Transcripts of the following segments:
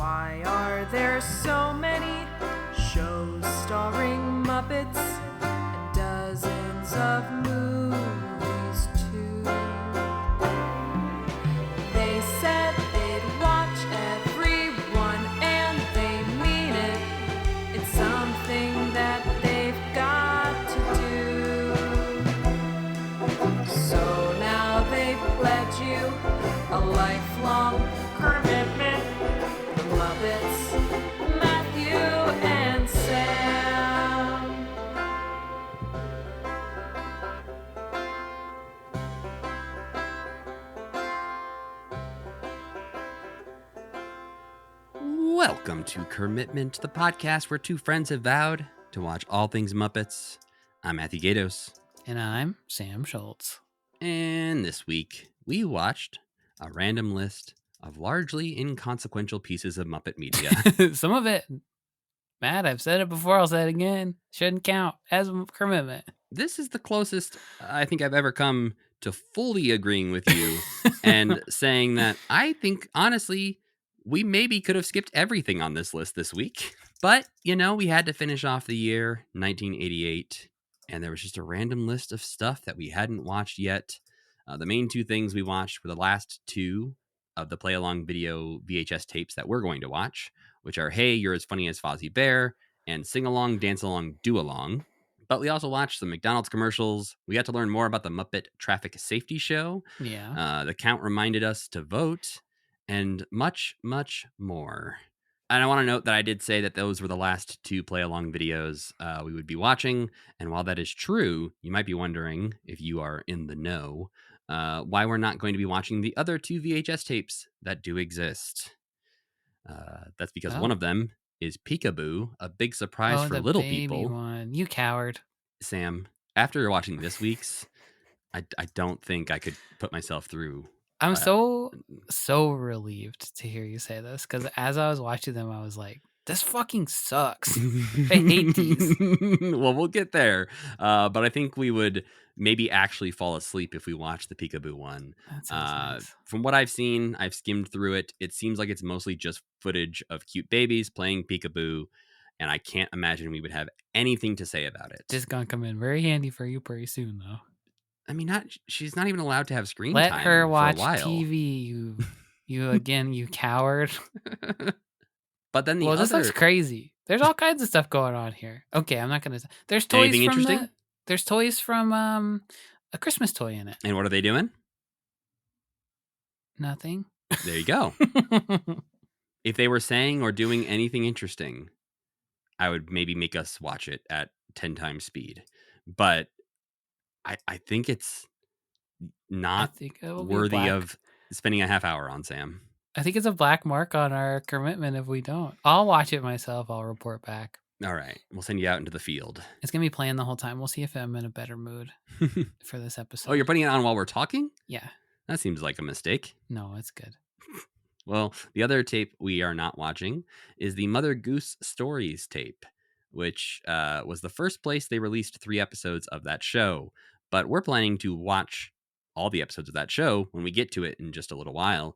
Why are there so many shows starring Muppets and dozens of movies too? They said they'd watch everyone and they mean it. It's something that they've got to do. So now they've pledged you a lifelong commitment. The Muppets, Matthew and Sam. Welcome to Commitment, the podcast where two friends have vowed to watch all things Muppets. I'm Matthew Gatos. And I'm Sam Schultz. And this week, we watched a random list of largely inconsequential pieces of Muppet media. Some of it, Matt, I've said it before, I'll say it again, shouldn't count as a commitment. This is the closest I think I've ever come to fully agreeing with you and saying that I think, honestly, we maybe could have skipped everything on this list this week. But, we had to finish off the year 1988, and there was just a random list of stuff that we hadn't watched yet. The main two things we watched were the last two of the play-along video VHS tapes that we're going to watch, which are Hey, You're As Funny As Fozzie Bear and Sing Along, Dance Along, Do Along. But we also watched some McDonald's commercials. We got to learn more about the Muppet Traffic Safety Show. Yeah. The count reminded us to vote, and much, much more. And I want to note that I did say that those were the last two play-along videos we would be watching. And while that is true, you might be wondering, if you are in the know, why we're not going to be watching the other two VHS tapes that do exist. That's because one of them is Peekaboo, a big surprise for little people. One. You coward. Sam, after watching this week's, I don't think I could put myself through. I'm so relieved to hear you say this, because as I was watching them, I was like, this fucking sucks. I hate these. Well, we'll get there. But I think we would maybe actually fall asleep if we watch the Peekaboo one. That sounds nice. From what I've seen, I've skimmed through it. It seems like it's mostly just footage of cute babies playing Peekaboo, and I can't imagine we would have anything to say about it. This is going to come in very handy for you pretty soon, though. I mean, she's not even allowed to have screen time. Let her watch for a while. TV, you again, you coward. But then this looks crazy. There's all kinds of stuff going on here. Okay, I'm not gonna. There's toys Anything from interesting? There's toys from a Christmas toy in it. And what are they doing? Nothing. There you go. If they were saying or doing anything interesting, I would maybe make us watch it at 10 times speed. But I think it's not worthy of spending a half hour on, Sam. I think it's a black mark on our commitment if we don't. I'll watch it myself. I'll report back. All right. We'll send you out into the field. It's going to be playing the whole time. We'll see if I'm in a better mood for this episode. Oh, you're putting it on while we're talking? Yeah. That seems like a mistake. No, it's good. Well, the other tape we are not watching is the Mother Goose Stories tape, which was the first place they released 3 episodes of that show. But we're planning to watch all the episodes of that show when we get to it in just a little while.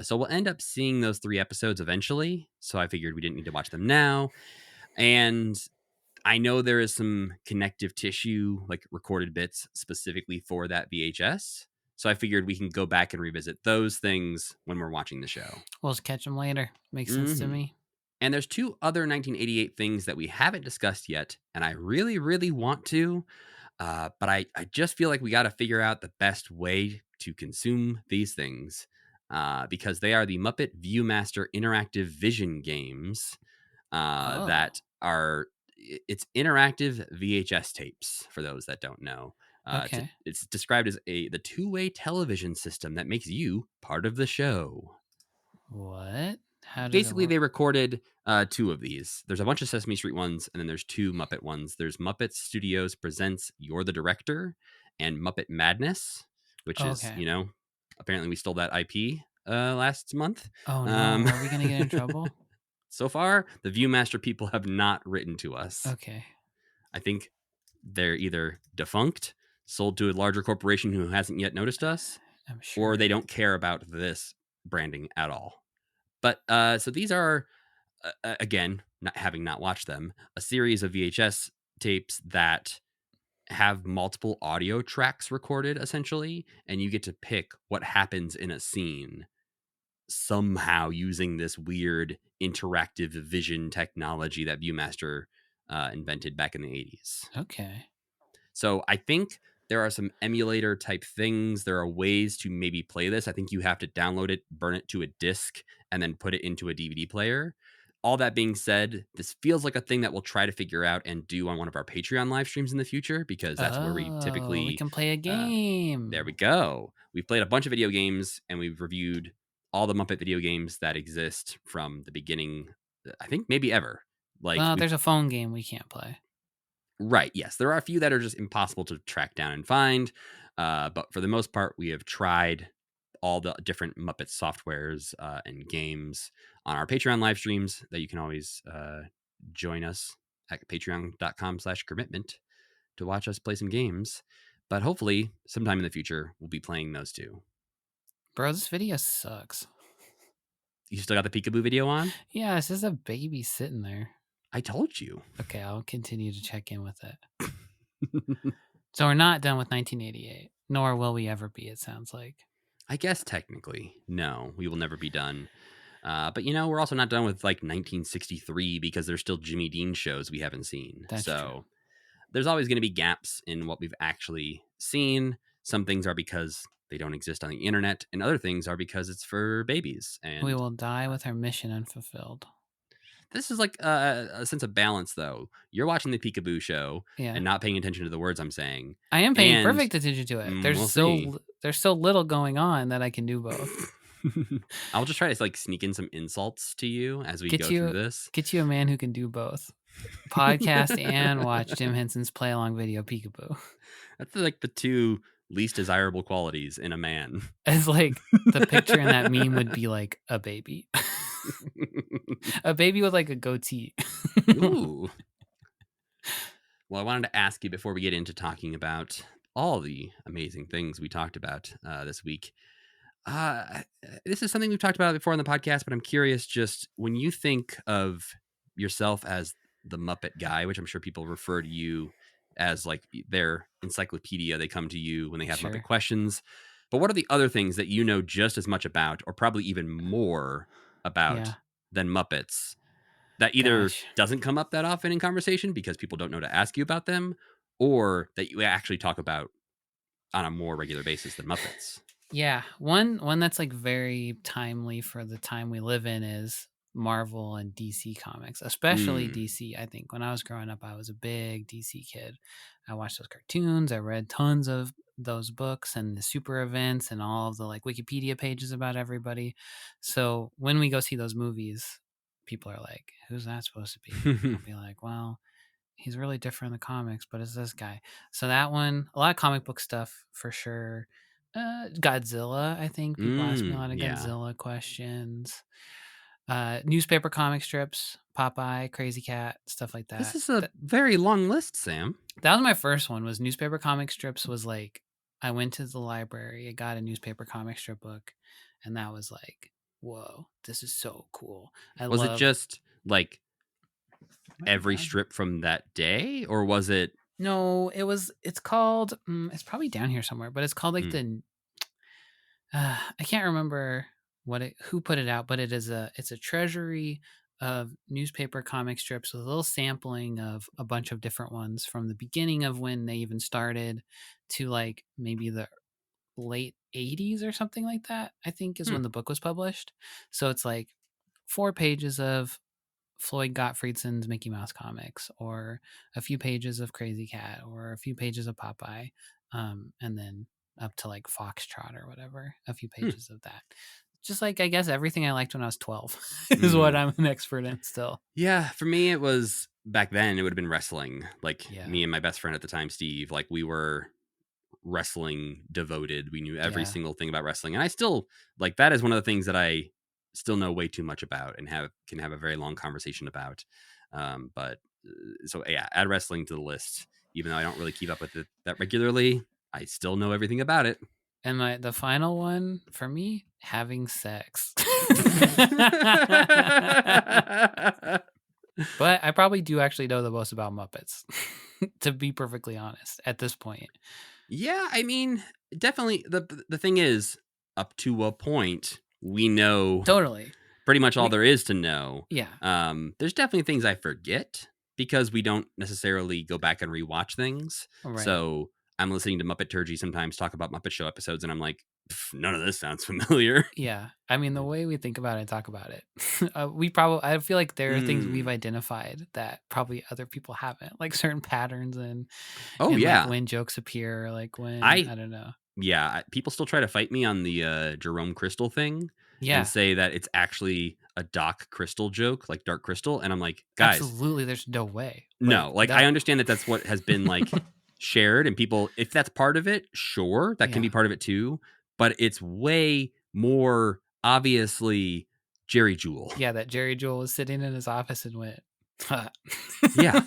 So we'll end up seeing those 3 episodes eventually. So I figured we didn't need to watch them now. And I know there is some connective tissue, like recorded bits specifically for that VHS. So I figured we can go back and revisit those things when we're watching the show. We'll just catch them later. Makes sense to me. And there's 2 other 1988 things that we haven't discussed yet. And I really, really want to. But I just feel like we got to figure out the best way to consume these things because they are the Muppet Viewmaster Interactive Vision games that are, it's interactive VHS tapes for those that don't know. Okay. It's described as the 2-way television system that makes you part of the show. What? Basically, they recorded 2 of these. There's a bunch of Sesame Street ones, and then there's 2 Muppet ones. There's Muppet Studios Presents You're the Director and Muppet Madness, which is, apparently we stole that IP last month. Oh, no. Are we going to get in trouble? So far, the Viewmaster people have not written to us. Okay. I think they're either defunct, sold to a larger corporation who hasn't yet noticed us, I'm sure. or they don't care about this branding at all. But so these are again, not watched them, a series of VHS tapes that have multiple audio tracks recorded essentially, and you get to pick what happens in a scene somehow using this weird interactive vision technology that Viewmaster invented back in the 80s. Okay. So I think there are some emulator type things. There are ways to maybe play this. I think you have to download it, burn it to a disc, and then put it into a DVD player. All that being said, this feels like a thing that we'll try to figure out and do on one of our Patreon live streams in the future, because that's where we Oh, we typically can play a game. there we go. We've played a bunch of video games and we've reviewed all the Muppet video games that exist from the beginning. I think maybe ever. Like, Well, there's a phone game we can't play. right? Yes, there are a few that are just impossible to track down and find, but for the most part, we have tried all the different Muppet softwares and games on our Patreon live streams that you can always join us at patreon.com/commitment to watch us play some games. But hopefully, sometime in the future, we'll be playing those too. Bro, this video sucks. You still got the Peekaboo video on? Yeah, it's just a baby sitting there. I told you. Okay, I'll continue to check in with it. So we're not done with 1988, nor will we ever be, it sounds like. I guess technically, no, we will never be done. But we're also not done with like 1963 because there's still Jimmy Dean shows we haven't seen. That's so true. there's always going to be gaps in what we've actually seen. Some things are because they don't exist on the internet, and other things are because it's for babies. And We will die with our mission unfulfilled. this is like a sense of balance, though. You're watching the Peekaboo show Yeah. and not paying attention to the words I'm saying. I am paying And perfect attention to it. we'll see. There's so little going on that I can do both. I'll just try to like sneak in some insults to you as we go through this. Get you a man who can do both. Podcast and watch Jim Henson's play along video Peekaboo. That's like the two least desirable qualities in a man. It's like the picture in that meme would be like a baby. A baby with like a goatee. Ooh. Well, I wanted to ask you before we get into talking about all the amazing things we talked about this week. This is something we've talked about before on the podcast, but I'm curious, just when you think of yourself as the Muppet guy, which I'm sure people refer to you as like their encyclopedia, they come to you when they have Sure. Muppet questions. But what are the other things that you know just as much about, or probably even more about Yeah. than Muppets, that either Gosh. doesn't come up that often in conversation because people don't know to ask you about them, or that you actually talk about on a more regular basis than Muppets? Yeah, one that's like very timely for the time we live in is Marvel and DC comics, especially DC. I think when I was growing up, I was a big DC kid. I watched those cartoons. I read tons of those books and the super events and all of the like Wikipedia pages about everybody. So when we go see those movies, people are like, "Who's that supposed to be?" I'll be like, "Well, he's really different in the comics, but it's this guy." So that one, a lot of comic book stuff for sure. Godzilla, I think people ask me a lot of Yeah. Godzilla questions. Newspaper comic strips, Popeye, Crazy Cat, stuff like that. This is a very long list, Sam. That was my first one. Was newspaper comic strips. Was like I went to the library, I got a newspaper comic strip book, and that was like, whoa, this is so cool. Was it just like every strip from that day, or was it? No, it's called it's probably down here somewhere, but it's called like the I can't remember who put it out, but it's a treasury of newspaper comic strips with a little sampling of a bunch of different ones from the beginning of when they even started to like maybe the late 80s or something like that, I think is when the book was published. So it's like 4 pages of Floyd Gottfriedson's Mickey Mouse comics, or a few pages of Crazy Cat, or a few pages of Popeye, and then up to like Foxtrot or whatever, a few pages of that. Just like, I guess, everything I liked when I was 12 is what I'm an expert in still. Yeah, for me, it was back then, it would have been wrestling. Like Yeah. me and my best friend at the time, Steve, like we were wrestling devoted. We knew every Yeah. single thing about wrestling. And I still, like, that is one of the things that I still know way too much about and can have a very long conversation about. So yeah, add wrestling to the list. Even though I don't really keep up with it that regularly, I still know everything about it. And the final one for me, having sex. But I probably do actually know the most about Muppets, to be perfectly honest, at this point. Yeah, I mean, definitely. The thing is, up to a point, we know Totally. pretty much all We- there is to know. Yeah. There's definitely things I forget because we don't necessarily go back and rewatch things. Right. So I'm listening to Muppet Turgy sometimes talk about Muppet Show episodes, and I'm like, none of this sounds familiar. Yeah. I mean, the way we think about it and talk about it, I feel like there are things we've identified that probably other people haven't, like certain patterns and yeah, like when jokes appear, like when, I don't know. yeah, people still try to fight me on the Jerome Crystal thing Yeah. and say that it's actually a Doc Crystal joke, like Dark Crystal, and I'm like, guys, Absolutely, there's no way. no, like I understand that that's what has been like shared, and people, if that's part of it, sure, that can be Yeah. part of it too, but it's way more obviously Jerry Jewell. Yeah, that Jerry Jewell was sitting in his office and went, Yeah.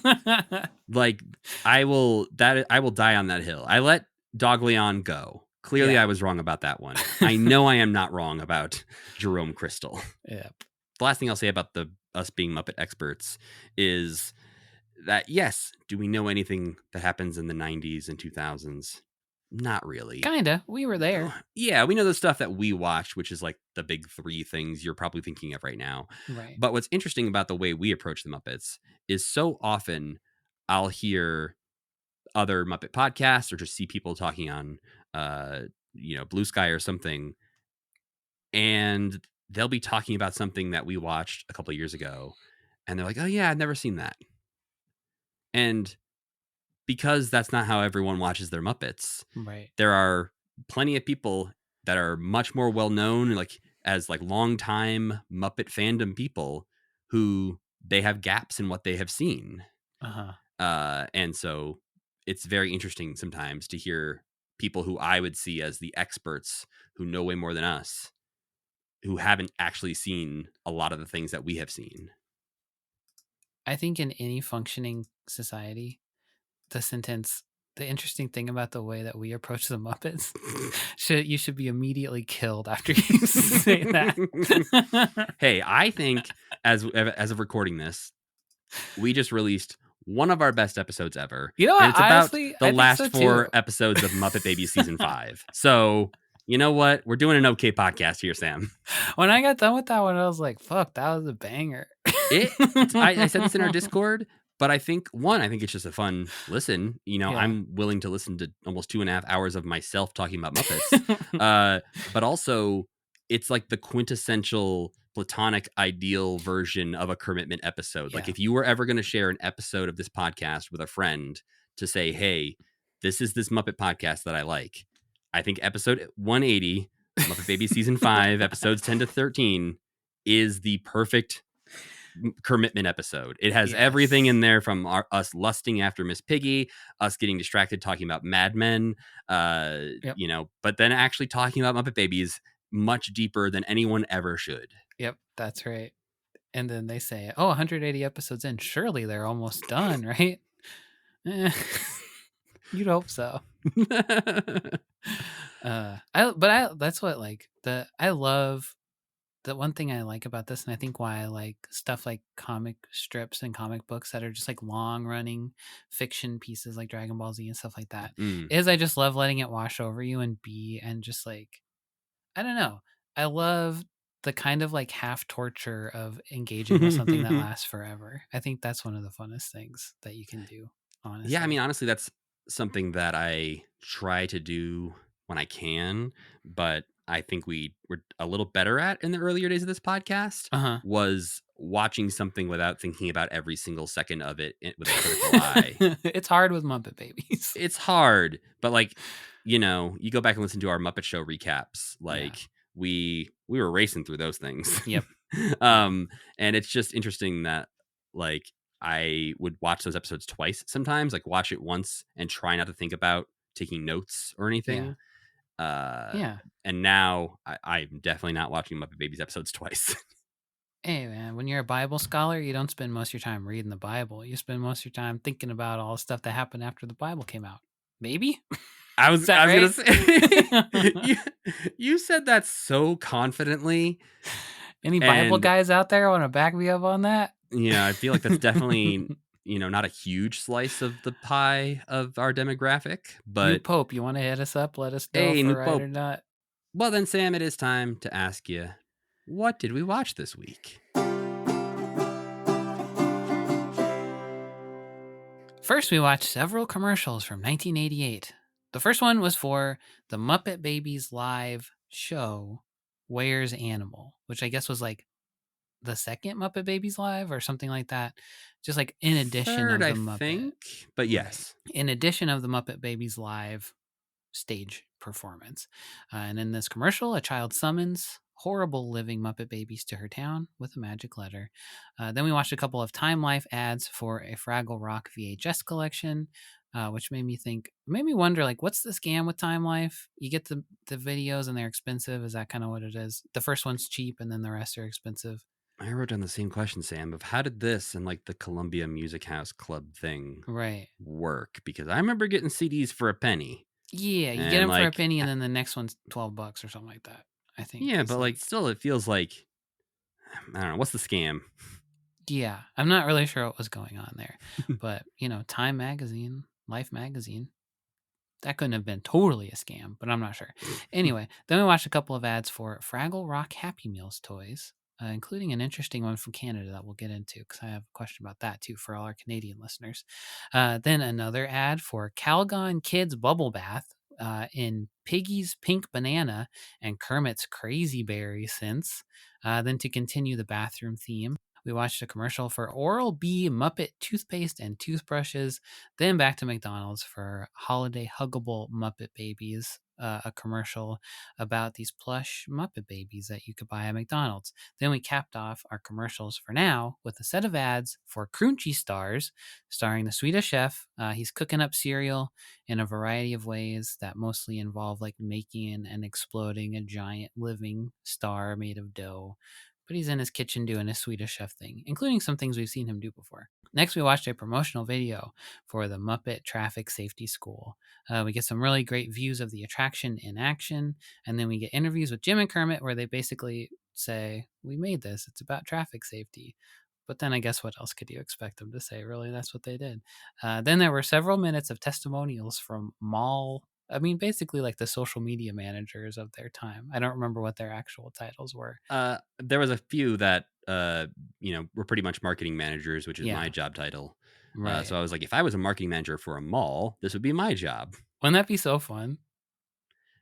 Like I will die on that hill. I let Dog Leon go. Clearly, Yeah. I was wrong about that one. I know I am not wrong about Jerome Crystal. Yep. The last thing I'll say about us being Muppet experts is that, yes, do we know anything that happens in the 90s and 2000s? Not really. Kinda. We were there. Yeah, we know the stuff that we watched, which is like the big three things you're probably thinking of right now. Right. But what's interesting about the way we approach the Muppets is so often I'll hear other Muppet podcasts or just see people talking on Blue Sky or something, and they'll be talking about something that we watched a couple of years ago, and they're like, oh yeah, I've never seen that. And because that's not how everyone watches their Muppets, Right. there are plenty of people that are much more well known, like as like longtime Muppet fandom people, who they have gaps in what they have seen. And so it's very interesting sometimes to hear people who I would see as the experts, who know way more than us, who haven't actually seen a lot of the things that we have seen. I think in any functioning society, the interesting thing about the way that we approach the Muppets, you should be immediately killed after you say that. Hey, I think as of recording this, we just released one of our best episodes ever. You know what? And it's Honestly, about the I think last so, 4 too. episodes of Muppet Babies season 5. So, you know what? We're doing an okay podcast here, Sam. When I got done with that one, I was like, fuck, that was a banger. I said this in our Discord, but I think it's just a fun listen. Yeah. I'm willing to listen to almost 2.5 hours of myself talking about Muppets. But also it's like the quintessential platonic ideal version of a commitment episode. Like Yeah. if you were ever going to share an episode of this podcast with a friend to say, hey, this is this Muppet podcast that I like, I think episode 180, Muppet Baby season 5, episodes 10 to 13 is the perfect commitment episode. It has everything in there, from us lusting after Miss Piggy, us getting distracted talking about Mad Men, but then actually talking about Muppet Babies much deeper than anyone ever should. Yep, that's right. And then they say, oh, 180 episodes in, surely they're almost done, right? You'd hope so. That's what, like, I love the one thing I like about this, and I think why I like stuff like comic strips and comic books that are just like long running fiction pieces like Dragon Ball Z and stuff like that, is I just love letting it wash over you and just like, I don't know. I love the kind of like half torture of engaging with something that lasts forever. I think that's one of the funnest things that you can do, honestly. Yeah, I mean, honestly, that's something that I try to do when I can, but I think we were a little better at in the earlier days of this podcast, was watching something without thinking about every single second of it with a critical eye. It's hard with Muppet Babies. It's hard, but like, you go back and listen to our Muppet Show recaps. Like we were racing through those things. Yep. And it's just interesting that like I would watch those episodes twice sometimes, like watch it once and try not to think about taking notes or anything. And now I'm definitely not watching Muppet Babies episodes twice. Hey man, when you're a Bible scholar, you don't spend most of your time reading the Bible. You spend most of your time thinking about all the stuff that happened after the Bible came out. Maybe? I Is was that I was gonna right? say you said that so confidently, Any Bible and guys out there want to back me up on that? I feel like that's definitely not a huge slice of the pie of our demographic, New but Pope, you want to hit us up? Let us know if hey, we're new right or pope. not. Well then, Sam, it is time to ask you, what did we watch this week? First, we watched several commercials from 1988. The first one was for the Muppet Babies live show, Where's Animal, which I guess was like the second Muppet Babies live or something like that. Just like in addition Third, of I the Muppet. think, but Right. yes. In addition of the Muppet Babies live stage performance. And in this commercial, a child summons horrible living Muppet babies to her town with a magic letter. Then we watched a couple of Time Life ads for a Fraggle Rock VHS collection, which made me wonder, like, what's the scam with Time Life? You get the videos and they're expensive. Is that kind of what it is? The first one's cheap and then the rest are expensive. I wrote down the same question, Sam, of how did this and like the Columbia Music House Club thing Right. work? Because I remember getting CDs for a penny. Yeah, you get And them for a like, penny and then the next one's $12 or something like that. I think yeah, is but like, like. still, it feels like, I don't know, what's the scam? Yeah, I'm not really sure what was going on there, but Time Magazine, Life Magazine, that couldn't have been totally a scam, but I'm not sure. Anyway, then we watched a couple of ads for Fraggle Rock Happy Meals toys, including an interesting one from Canada that we'll get into because I have a question about that too for all our Canadian listeners. Then another ad for Calgon Kids Bubble Bath in Piggy's Pink Banana and Kermit's Crazy Berry Scents. Then to continue the bathroom theme, we watched a commercial for Oral-B Muppet toothpaste and toothbrushes, then back to McDonald's for Holiday Huggable Muppet Babies, a commercial about these plush Muppet babies that you could buy at McDonald's. Then we capped off our commercials for now with a set of ads for Crunchy Stars, starring the Swedish chef. He's cooking up cereal in a variety of ways that mostly involve like making and exploding a giant living star made of dough. But he's in his kitchen doing his Swedish chef thing, including some things we've seen him do before. Next, we watched a promotional video for the Muppet Traffic Safety School. We get some really great views of the attraction in action, and then we get interviews with Jim and Kermit where they basically say, "We made this, it's about traffic safety." But then I guess what else could you expect them to say? Really, that's what they did. Then there were several minutes of testimonials from basically like the social media managers of their time. I don't remember what their actual titles were. There was a few that, were pretty much marketing managers, which is my Yeah, job title. right. So I was like, if I was a marketing manager for a mall, this would be my job. Wouldn't that be so fun?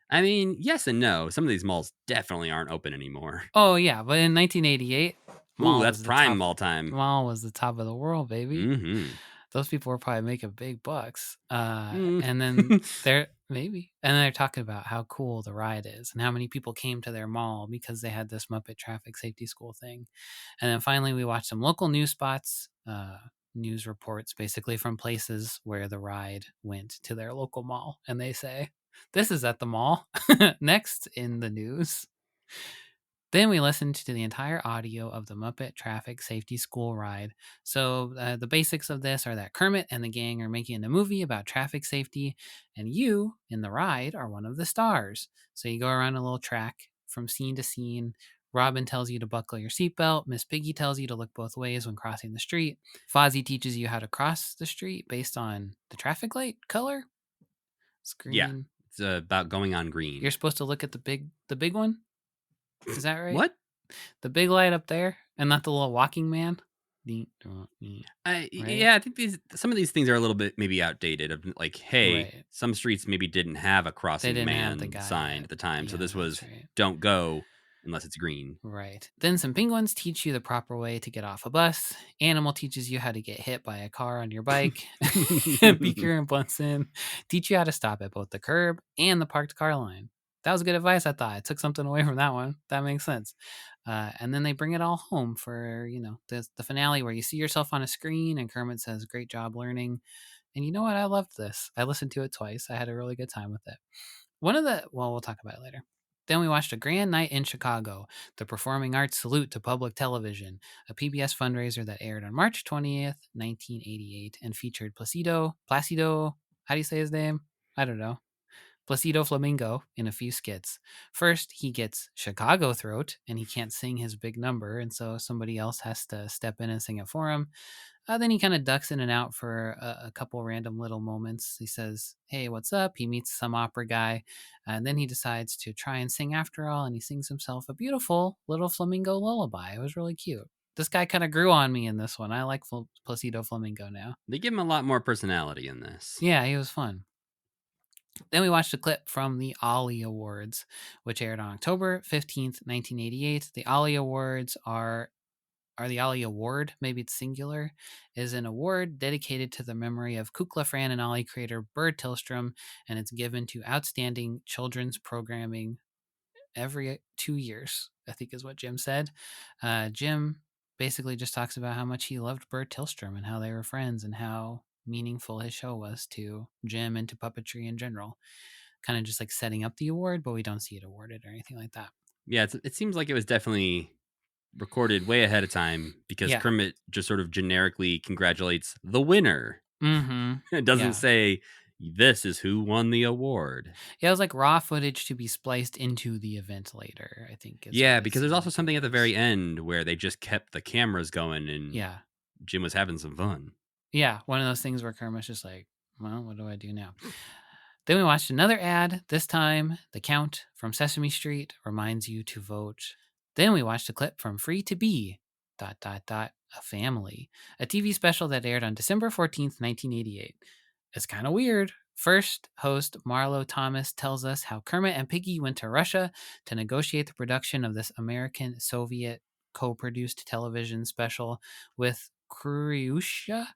I mean, yes and no. Some of these malls definitely aren't open anymore. Oh yeah, but in 1988, Ooh, mall that's was the prime top. mall time. Mall was the top of the world, baby. Mm-hmm. Those people were probably making big bucks. Mm. And then they're talking about how cool the ride is and how many people came to their mall because they had this Muppet Traffic Safety School thing. And then finally, we watched some local news spots, news reports, basically from places where the ride went to their local mall, and they say, "This is at the mall." Next in the news. Then we listened to the entire audio of the Muppet Traffic Safety School ride. So, the basics of this are that Kermit and the gang are making a movie about traffic safety, and you, in the ride, are one of the stars. So, you go around a little track from scene to scene. Robin tells you to buckle your seatbelt. Miss Piggy tells you to look both ways when crossing the street. Fozzie teaches you how to cross the street based on the traffic light color. Yeah, Screen. it's about going on green. You're supposed to look at the big one. Is that right? What? The big light up there, and not the little walking man. Right? Yeah, I think some of these things are a little bit maybe outdated. Of like, hey, Right. some streets maybe didn't have a They crossing didn't have the man guy sign yet. at the time, so Yeah, this that's was right. don't go unless it's green. Right. Then some penguins teach you the proper way to get off a bus. Animal teaches you how to get hit by a car on your bike. Beaker and Bunsen teach you how to stop at both the curb and the parked car line. That was good advice, I thought. I took something away from that one. That makes sense. And then they bring it all home for, the finale where you see yourself on a screen and Kermit says, "Great job learning." And you know what? I loved this. I listened to it twice. I had a really good time with it. We'll talk about it later. Then we watched A Grand Night in Chicago, the Performing Arts Salute to Public Television, a PBS fundraiser that aired on March 20th, 1988, and featured Placido, how do you say his name? I don't know. Placido Flamingo in a few skits. First, he gets Chicago throat and he can't sing his big number, and so somebody else has to step in and sing it for him. Then he kind of ducks in and out for a couple random little moments. He says, "Hey, what's up?" He meets some opera guy, and then he decides to try and sing after all, and he sings himself a beautiful little flamingo lullaby. It was really cute. This guy kind of grew on me in this one. I like Placido Flamingo now. They give him a lot more personality in this. Yeah, he was fun. Then we watched a clip from the Ollie Awards, which aired on October 15th, 1988. The Ollie Awards are the Ollie Award, maybe it's singular, is an award dedicated to the memory of Kukla, Fran, and Ollie creator Bert Tillstrom, and it's given to outstanding children's programming every 2 years, I think is what Jim said. Jim basically just talks about how much he loved Bert Tillstrom and how they were friends and how meaningful his show was to Jim and to puppetry in general. Kind of just like setting up the award, but we don't see it awarded or anything like that. Yeah, it seems like it was definitely recorded way ahead of time because Yeah. Kermit just sort of generically congratulates the winner. Mm-hmm. It doesn't Yeah. say this is who won the award. Yeah, it was like raw footage to be spliced into the event later, I think. Yeah, because there's also something at the very end where they just kept the cameras going and Yeah. Jim was having some fun. Yeah, one of those things where Kermit's just like, well, what do I do now? Then we watched another ad. This time, the Count from Sesame Street reminds you to vote. Then we watched a clip from Free to Be, ... a family, a TV special that aired on December 14th, 1988. It's kind of weird. First, host Marlo Thomas tells us how Kermit and Piggy went to Russia to negotiate the production of this American-Soviet co-produced television special with Kryusha,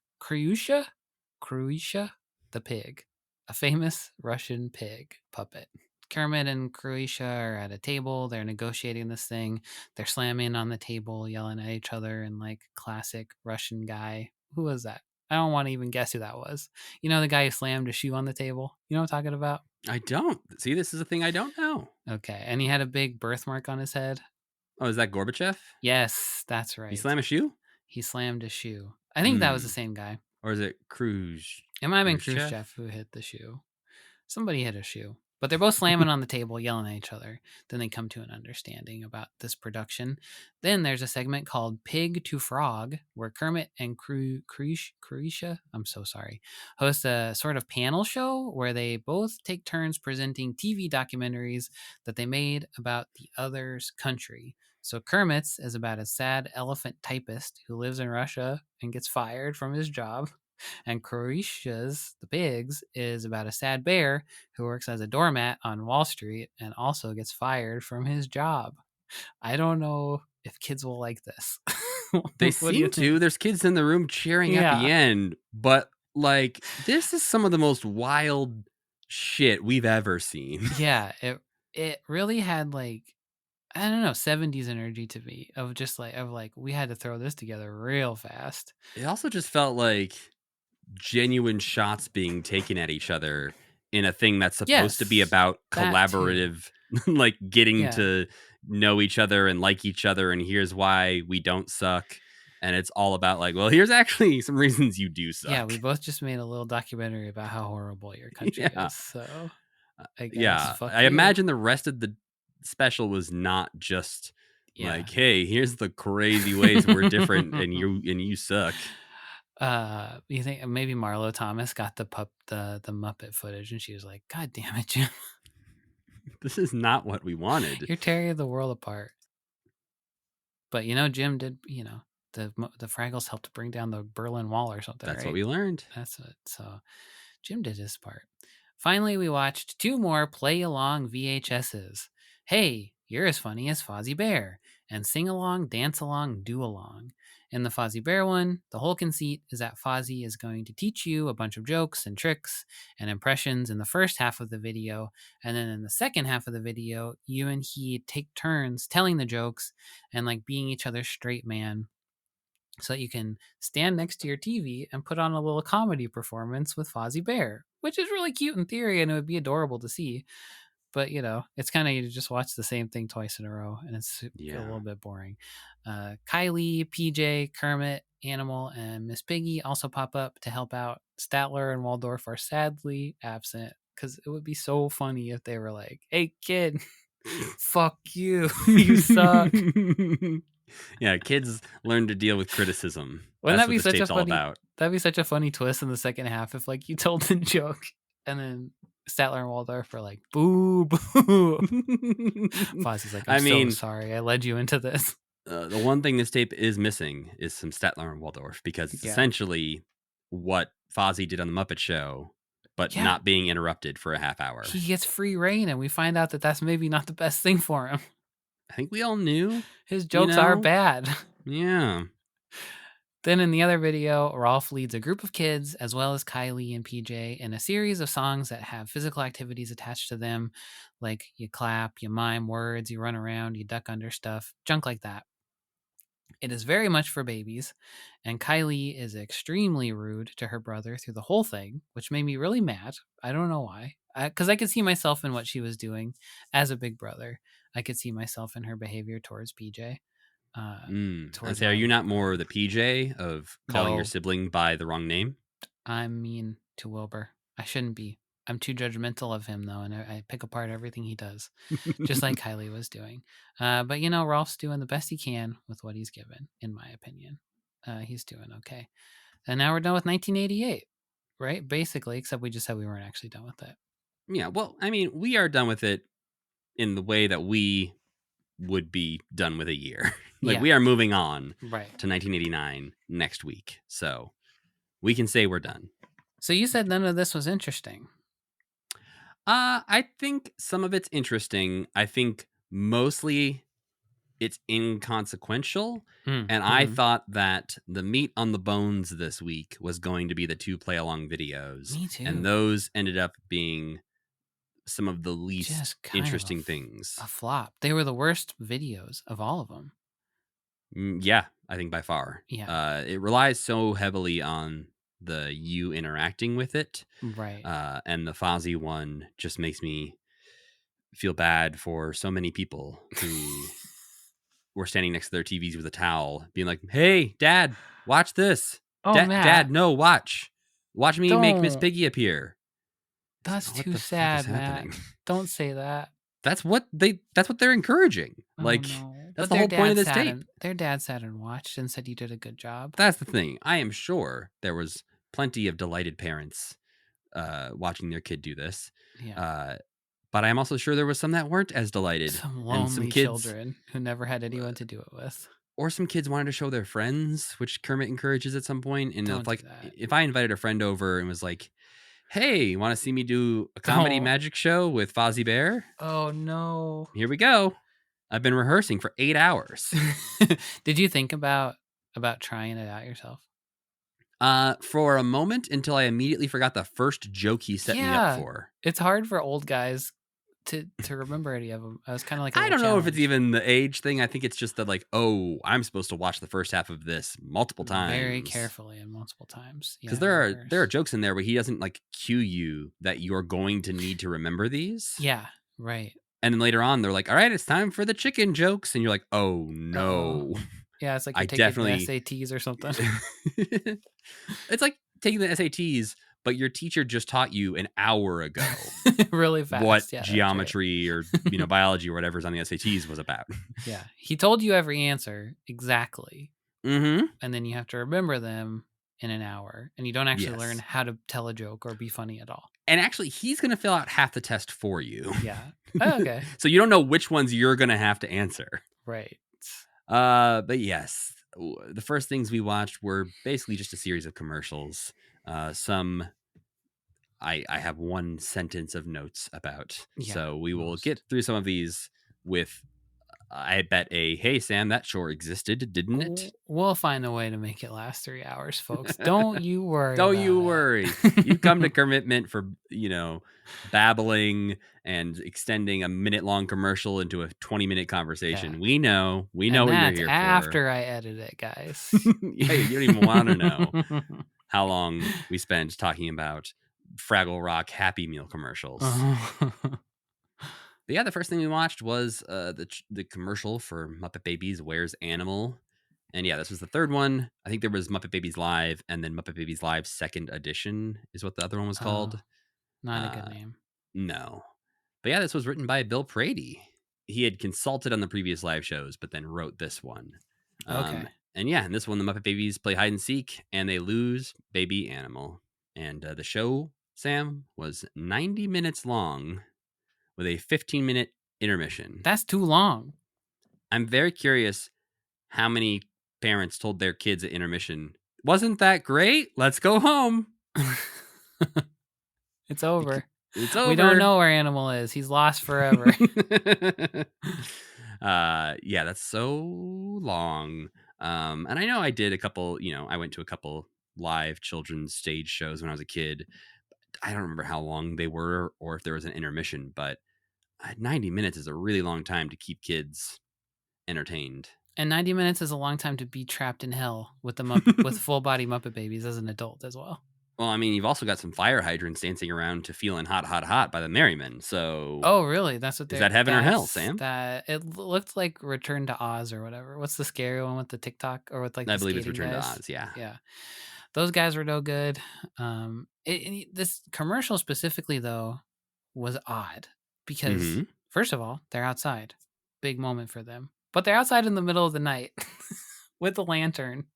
the pig, a famous Russian pig puppet. Kermit and Croatia are at a table. They're negotiating this thing. They're slamming on the table, yelling at each other in like classic Russian guy. Who was that? I don't want to even guess who that was. You know, the guy who slammed a shoe on the table? You know what I'm talking about? I don't. See, this is a thing I don't know. Okay. And he had a big birthmark on his head. Oh, is that Gorbachev? Yes, that's right. He slammed a shoe? He slammed a shoe. I think that was the same guy. Or is it Khrushchev? It might have been Khrushchev who hit the shoe. Somebody hit a shoe. But they're both slamming on the table, yelling at each other. Then they come to an understanding about this production. Then there's a segment called Pig to Frog, where Kermit and Croatia, I'm so sorry, host a sort of panel show where they both take turns presenting TV documentaries that they made about the other's country. So Kermit's is about a sad elephant typist who lives in Russia and gets fired from his job. And Croatia's, the pigs, is about a sad bear who works as a doormat on Wall Street and also gets fired from his job. I don't know if kids will like this. They seem to. There's kids in the room cheering at the end, but like this is some of the most wild shit we've ever seen. Yeah, it really had like, I don't know, 70s energy to me of just like we had to throw this together real fast. It also just felt like genuine shots being taken at each other in a thing that's supposed to be about collaborative, like getting to know each other and like each other, and here's why we don't suck. And it's all about like, well, here's actually some reasons you do suck. Yeah, we both just made a little documentary about how horrible your country is. So I guess, I imagine the rest of the special was not just like, hey, here's the crazy ways we're different and you suck. You think maybe Marlo Thomas got the Muppet footage and she was like, God damn it, Jim. This is not what we wanted. You're tearing the world apart. But Jim did, the Fraggles helped bring down the Berlin Wall or something. That's right? What we learned. That's it. So Jim did his part. Finally, we watched 2 more play along VHSs. Hey, you're as funny as Fozzie Bear, and sing along, dance along, do along. In the Fozzie Bear one, the whole conceit is that Fozzie is going to teach you a bunch of jokes and tricks and impressions in the first half of the video, and then in the second half of the video, you and he take turns telling the jokes and like being each other's straight man, so that you can stand next to your TV and put on a little comedy performance with Fozzie Bear, which is really cute in theory and it would be adorable to see. But, it's kind of, you just watch the same thing twice in a row and it's a little bit boring. Kylie, PJ, Kermit, Animal, and Miss Piggy also pop up to help out. Statler and Waldorf are sadly absent. because it would be so funny if they were like, "Hey, kid, fuck you, you suck." Yeah, kids learn to deal with criticism. Wouldn't That's that what be this such a tape's all funny? about. That'd be such a funny twist in the second half if like you told the joke and then Statler and Waldorf were like, "Boo, boo." Fozzie's like, "I'm I mean, so sorry, I led you into this." the one thing this tape is missing is some Statler and Waldorf, because it's Yeah. essentially what Fozzie did on the Muppet Show, but Yeah. not being interrupted for a half hour. He gets free reign, and we find out that that's maybe not the best thing for him. I think we all knew. His jokes are know? bad. Yeah. Then in the other video, Rolf leads a group of kids, as well as Kylie and PJ, in a series of songs that have physical activities attached to them, like you clap, you mime words, you run around, you duck under stuff, junk like that. It is very much for babies, and Kylie is extremely rude to her brother through the whole thing, which made me really mad. I don't know why. Because I could see myself in what she was doing as a big brother. I could see myself in her behavior towards PJ. I Towards say, are my you not little more brother. the PJ of calling your No. sibling by the wrong name? I'm mean to Wilbur. I shouldn't be. I'm too judgmental of him, though, and I pick apart everything he does, just like Kylie was doing. But, you know, Rolf's doing the best he can with what he's given, in my opinion. He's doing okay. And now we're done with 1988, right? Basically, except we just said we weren't actually done with it. Yeah, well, I mean, we are done with it in the way that we would be done with a year. Like, Yeah. we are moving on Right. to 1989 next week. So we can say we're done. So you said none of this was interesting. I think some of it's interesting. I think mostly it's inconsequential. And I thought that the meat on the bones this week was going to be the 2 play-along videos. Me too. And those ended up being some of the least Just kind of interesting things. A flop. They were the worst videos of all of them. Yeah, I think by far. Yeah. It relies so heavily on the you interacting with it. Right. And the Fozzie one just makes me feel bad for so many people who were standing next to their TVs with a towel, being like, "Hey, Dad, watch this. Oh, Matt. Dad, no, watch me make Miss Don't. Piggy appear." That's What too the fuck is sad, Matt. happening? Don't say that. That's what they're encouraging. Oh, Like, no. that's But the whole point of this sat tape. and- their dad sat and watched and said you did a good job. That's the thing. I am sure there was plenty of delighted parents watching their kid do this. Yeah. But I'm also sure there was some that weren't as delighted. Some and some lonely kids, children who never had anyone to do it with. or some kids wanted to show their friends, which Kermit encourages at some point. And Don't if, do like, that. if I invited a friend over and was like, "Hey, want to see me do a comedy Don't. magic show with Fozzie Bear? Oh, no. Here we go. I've been rehearsing for 8 hours." Did you think about trying it out yourself? For a moment, until I immediately forgot the first joke he set me up for. It's hard for old guys to remember any of them. I was kind of like, I don't know if it's even the age thing. I think it's just that, like, oh, I'm supposed to watch the first half of this multiple times, very carefully and multiple times. because Yeah, there are jokes in there where he doesn't like cue you that you're going to need to remember these. Yeah, right. And then later on, they're like, "All right, it's time for the chicken jokes," and you're like, "Oh no." Yeah, it's like I you're taking definitely- the SATs or something. It's like taking the SATs, but your teacher just taught you an hour ago Really fast. what Yeah, that's right. geometry or biology or whatever's on the SATs was about. Yeah, he told you every answer exactly, Mm-hmm. and then you have to remember them in an hour, and you don't actually learn Yes. how to tell a joke or be funny at all. And actually, he's going to fill out half the test for you. Yeah. Oh, okay. So you don't know which ones you're going to have to answer. Right. But yes, the first things we watched were basically just a series of commercials. Some I have one sentence of notes about. Yeah, So we will most. get through some of these with, I bet, "Hey, Sam, that sure existed, didn't it?" We'll find a way to make it last 3 hours, folks. Don't you worry. Don't about you it. worry. You've come to commitment for, babbling and extending a minute-long commercial into a 20-minute conversation. Yeah. We know what And you're that's here after I edit it, guys. for. Yeah, you don't even want to know how long we spent talking about Fraggle Rock Happy Meal commercials. But yeah, the first thing we watched was the commercial for Muppet Babies Where's Animal? And yeah, this was the third one. I think there was Muppet Babies Live, and then Muppet Babies Live Second Edition is what the other one was called. Not a good name. No. But yeah, this was written by Bill Prady. He had consulted on the previous live shows, but then wrote this one. Okay. And yeah, in this one, the Muppet Babies play hide and seek, and they lose Baby Animal. And the show, Sam, was 90 minutes long with a 15-minute intermission. That's too long. I'm very curious how many parents told their kids at intermission, "Wasn't that great? Let's go home." It's over. It's over. We don't know where Animal is. He's lost forever. Yeah, that's so long. And I know I did a couple, I went to a couple live children's stage shows when I was a kid. I don't remember how long they were or if there was an intermission, but 90 minutes is a really long time to keep kids entertained. And 90 minutes is a long time to be trapped in hell with the with full body Muppet Babies as an adult as well. Well, I mean, you've also got some fire hydrants dancing around to "Feeling Hot, Hot, Hot" by the Merrymen. So, oh, really? That's what is that heaven or hell, Sam? That it looked like Return to Oz or whatever. What's the scary one with the TikTok or with like? I the believe it's skating Return guys? to Oz. Yeah. Yeah, those guys were no good. This commercial specifically though was odd because first of all, they're outside, big moment for them, but they're outside in the middle of the night with a lantern,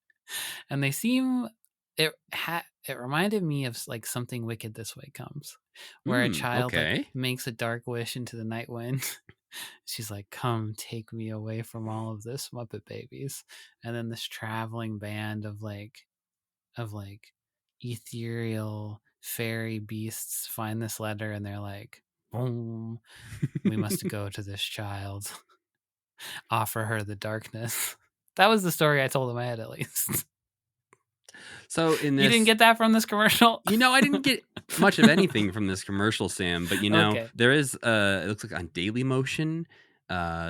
and they seem it reminded me of like Something Wicked This Way Comes, where a child like, makes a dark wish into the night wind. She's like, "Come take me away from all of this, Muppet Babies," and then this traveling band of ethereal fairy beasts find this letter and they're like, boom, we must go to this child, offer her the darkness. That was the story I told in my head, at least. So in this, you didn't get that from this commercial? I didn't get much of anything from this commercial, Sam, but Okay. there is it looks like on Dailymotion,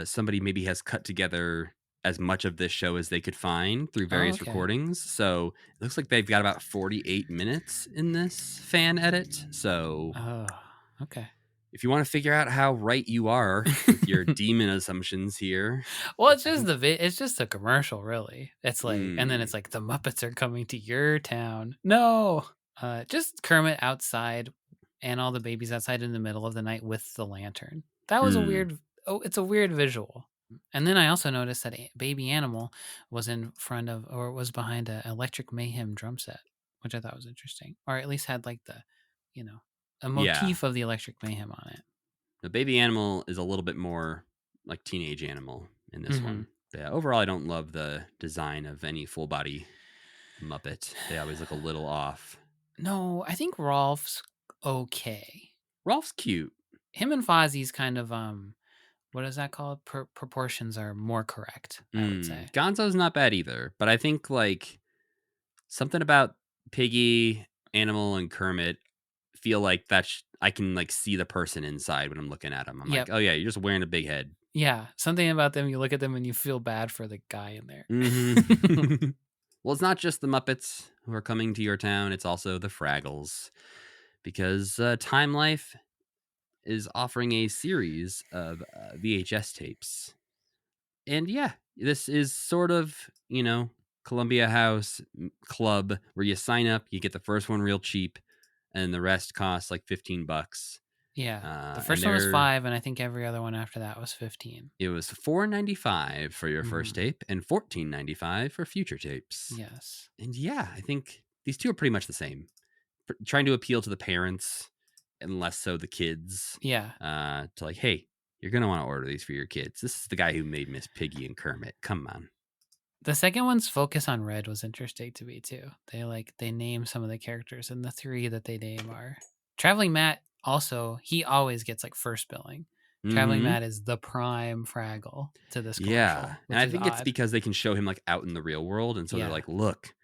somebody maybe has cut together as much of this show as they could find through various recordings. So it looks like they've got about 48 minutes in this fan edit. So okay. If you want to figure out how right you are with your demon assumptions here. Well, it's just it's just a commercial, really. It's like, and then it's like, the Muppets are coming to your town. No, just Kermit outside and all the babies outside in the middle of the night with the lantern. That was a weird. Oh, it's a weird visual. And then I also noticed that Baby Animal was in front of, or was behind a Electric Mayhem drum set, which I thought was interesting, or at least had like the, a motif of the Electric Mayhem on it. The Baby Animal is a little bit more like Teenage Animal in this one. But yeah, overall, I don't love the design of any full body Muppet. They always look a little off. No, I think Rolf's okay. Rolf's cute. Him and Fozzie's kind of what is that called? Proportions are more correct, I would say. Gonzo's not bad either, but I think like something about Piggy, Animal, and Kermit feel like I can like see the person inside when I'm looking at them. I'm like, oh yeah, you're just wearing a big head. Yeah, something about them. You look at them and you feel bad for the guy in there. Well, it's not just the Muppets who are coming to your town; it's also the Fraggles, because Time Life is offering a series of VHS tapes. And yeah, this is sort of, Columbia House Club where you sign up, you get the first one real cheap, and the rest costs like $15. Yeah, the first one was $5, and I think every other one after that was $15. It was $4.95 for your first tape and $14.95 for future tapes. Yes. And yeah, I think these two are pretty much the same. Trying to appeal to the parents and less so the kids. Yeah. To like, hey, you're going to want to order these for your kids. This is the guy who made Miss Piggy and Kermit. Come on. The second one's focus on Red was interesting to me too. They name some of the characters, and the three that they name are Traveling Matt. Also, he always gets like first billing. Traveling Matt is the prime Fraggle to this commercial. Yeah, and I think it's because they can show him like out in the real world, and so they're like, look,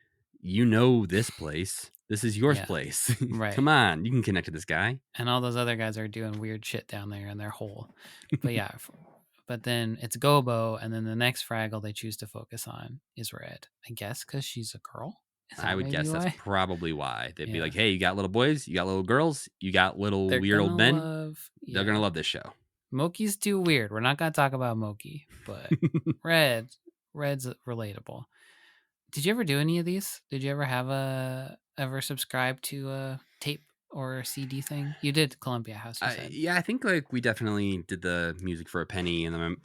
this place. This is your place. Right. Come on, you can connect to this guy. And all those other guys are doing weird shit down there in their hole. But yeah, but then it's Gobo, and then the next Fraggle they choose to focus on is Red. I guess because she's a girl. I would guess that's probably why. They'd be like, hey, you got little boys, you got little girls, you got little weird old men. They're going to love this show. Moki's too weird. We're not going to talk about Moki, but Red's relatable. Did you ever do any of these? Did you ever have ever subscribe to a tape or CD thing? You did Columbia House, you said. Yeah, I think like we definitely did the music for a penny, and then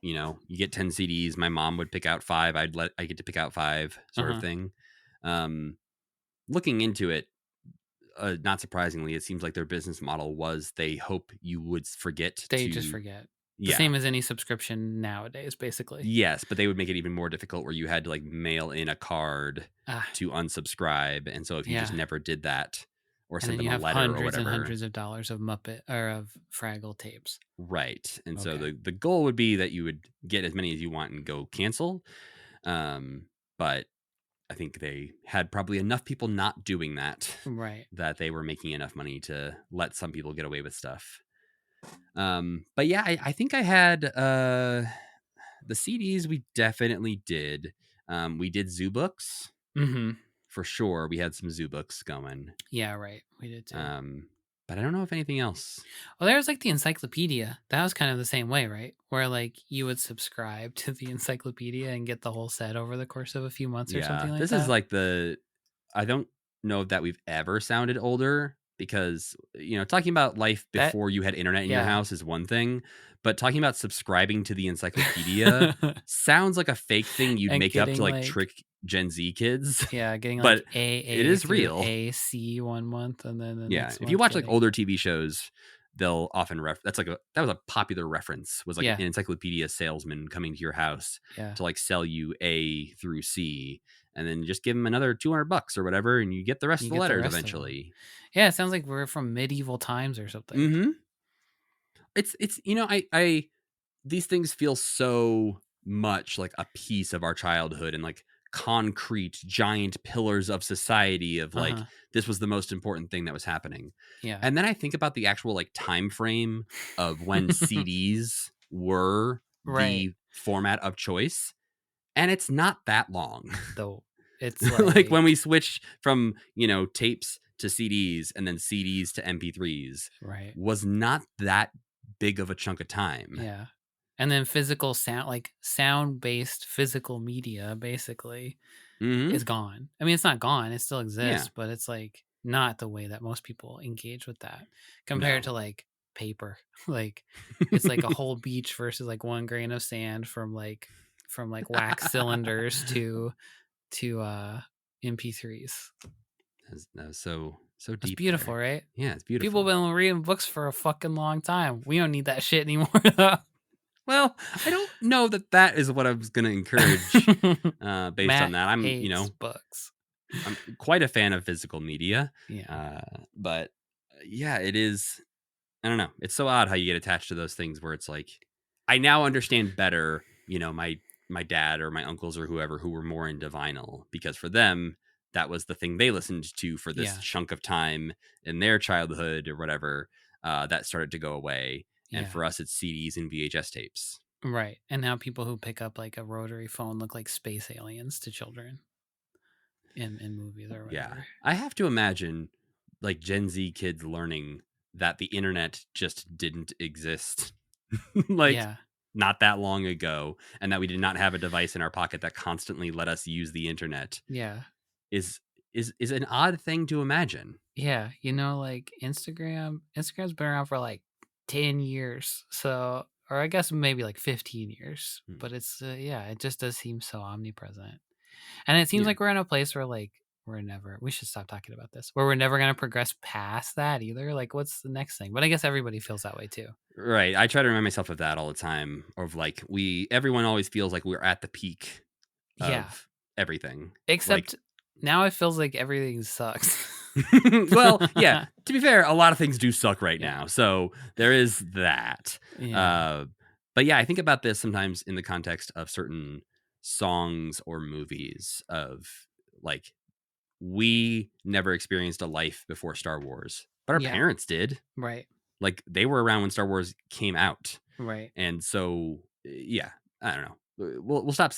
you get 10 CDs. My mom would pick out 5. I get to pick out 5, sort of thing. Looking into it, not surprisingly, it seems like their business model was they hope you would forget They to just forget. The Yeah. same as any subscription nowadays, basically. Yes, but they would make it even more difficult where you had to like mail in a card Ah, to unsubscribe, and so if you just Yeah. never did that or and sent then them you a have letter or hundreds and whatever, hundreds of dollars of Muppet or of Fraggle tapes. right? And so Okay. the goal would be that you would get as many as you want and go cancel. But I think they had probably enough people not doing that Right. that they were making enough money to let some people get away with stuff. But yeah, I think I had the CDs. We definitely did. We did zoo books Mm-hmm. for sure. We had some zoo books going. Yeah, right. We did too. But I don't know if anything else. Well, there was like the encyclopedia. That was kind of the same way, right? Where like you would subscribe to the encyclopedia and get the whole set over the course of a few months or something like This that. is like I don't know that we've ever sounded older because, talking about life before you had internet in your house is one thing, but talking about subscribing to the encyclopedia sounds like a fake thing you'd And make up to getting, like like- trick Gen Z kids. Yeah, getting But like AA it is through real. AC 1 month and then the Yeah, next if you month watch like getting- older TV shows, they'll often that was a popular reference, was like Yeah. an encyclopedia salesman coming to your house Yeah. to like sell you A through C, and then just give them another $200 or whatever, and you get the rest You of the get the letters rest of 'em. eventually. Yeah, it sounds like we're from medieval times or something. Mm-hmm. It's I these things feel so much like a piece of our childhood and like concrete giant pillars of society of like this was the most important thing that was happening. Yeah. And then I think about the actual like time frame of when CDs were Right. the format of choice, and it's not that long. Though it's like when we switched from tapes to CDs and then CDs to MP3s, right. was not that big of a chunk of time. Yeah. And then physical sound, like sound-based physical media, basically, is gone. I mean, it's not gone; it still exists, but it's like not the way that most people engage with that compared to like paper. Like it's like a whole beach versus like 1 grain of sand from wax cylinders to MP3s. That was so deep. It's beautiful, there. right? Yeah, it's beautiful. People have been reading books for a fucking long time. We don't need that shit anymore, though. Well, I don't know that is what I was going to encourage based Matt on that. I'm, hates books. I'm quite a fan of physical media. Yeah. But yeah, it is. I don't know. It's so odd how you get attached to those things where it's like, I now understand better, my dad or my uncles or whoever who were more into vinyl, because for them, that was the thing they listened to for this chunk of time in their childhood or whatever, that started to go away. And for us, it's CDs and VHS tapes. Right. And now people who pick up like a rotary phone look like space aliens to children in movies or whatever. Yeah. I have to imagine like Gen Z kids learning that the internet just didn't exist not that long ago, and that we did not have a device in our pocket that constantly let us use the internet. Yeah. Is an odd thing to imagine. Yeah. Like Instagram's been around for like 10 years. So, or I guess maybe like 15 years, but it's, it just does seem so omnipresent. And it seems like we're in a place where like, we should stop talking about this, where we're never going to progress past that either. Like, what's the next thing? But I guess everybody feels that way too. Right. I try to remind myself of that all the time, of like, everyone always feels like we're at the peak of everything. Except now it feels like everything sucks. Well, yeah, to be fair, a lot of things do suck right now. So there is that. But yeah, I think about this sometimes in the context of certain songs or movies of like, we never experienced a life before Star Wars, but our parents did. Right. Like they were around when Star Wars came out. Right. And so, yeah, I don't know. We'll stop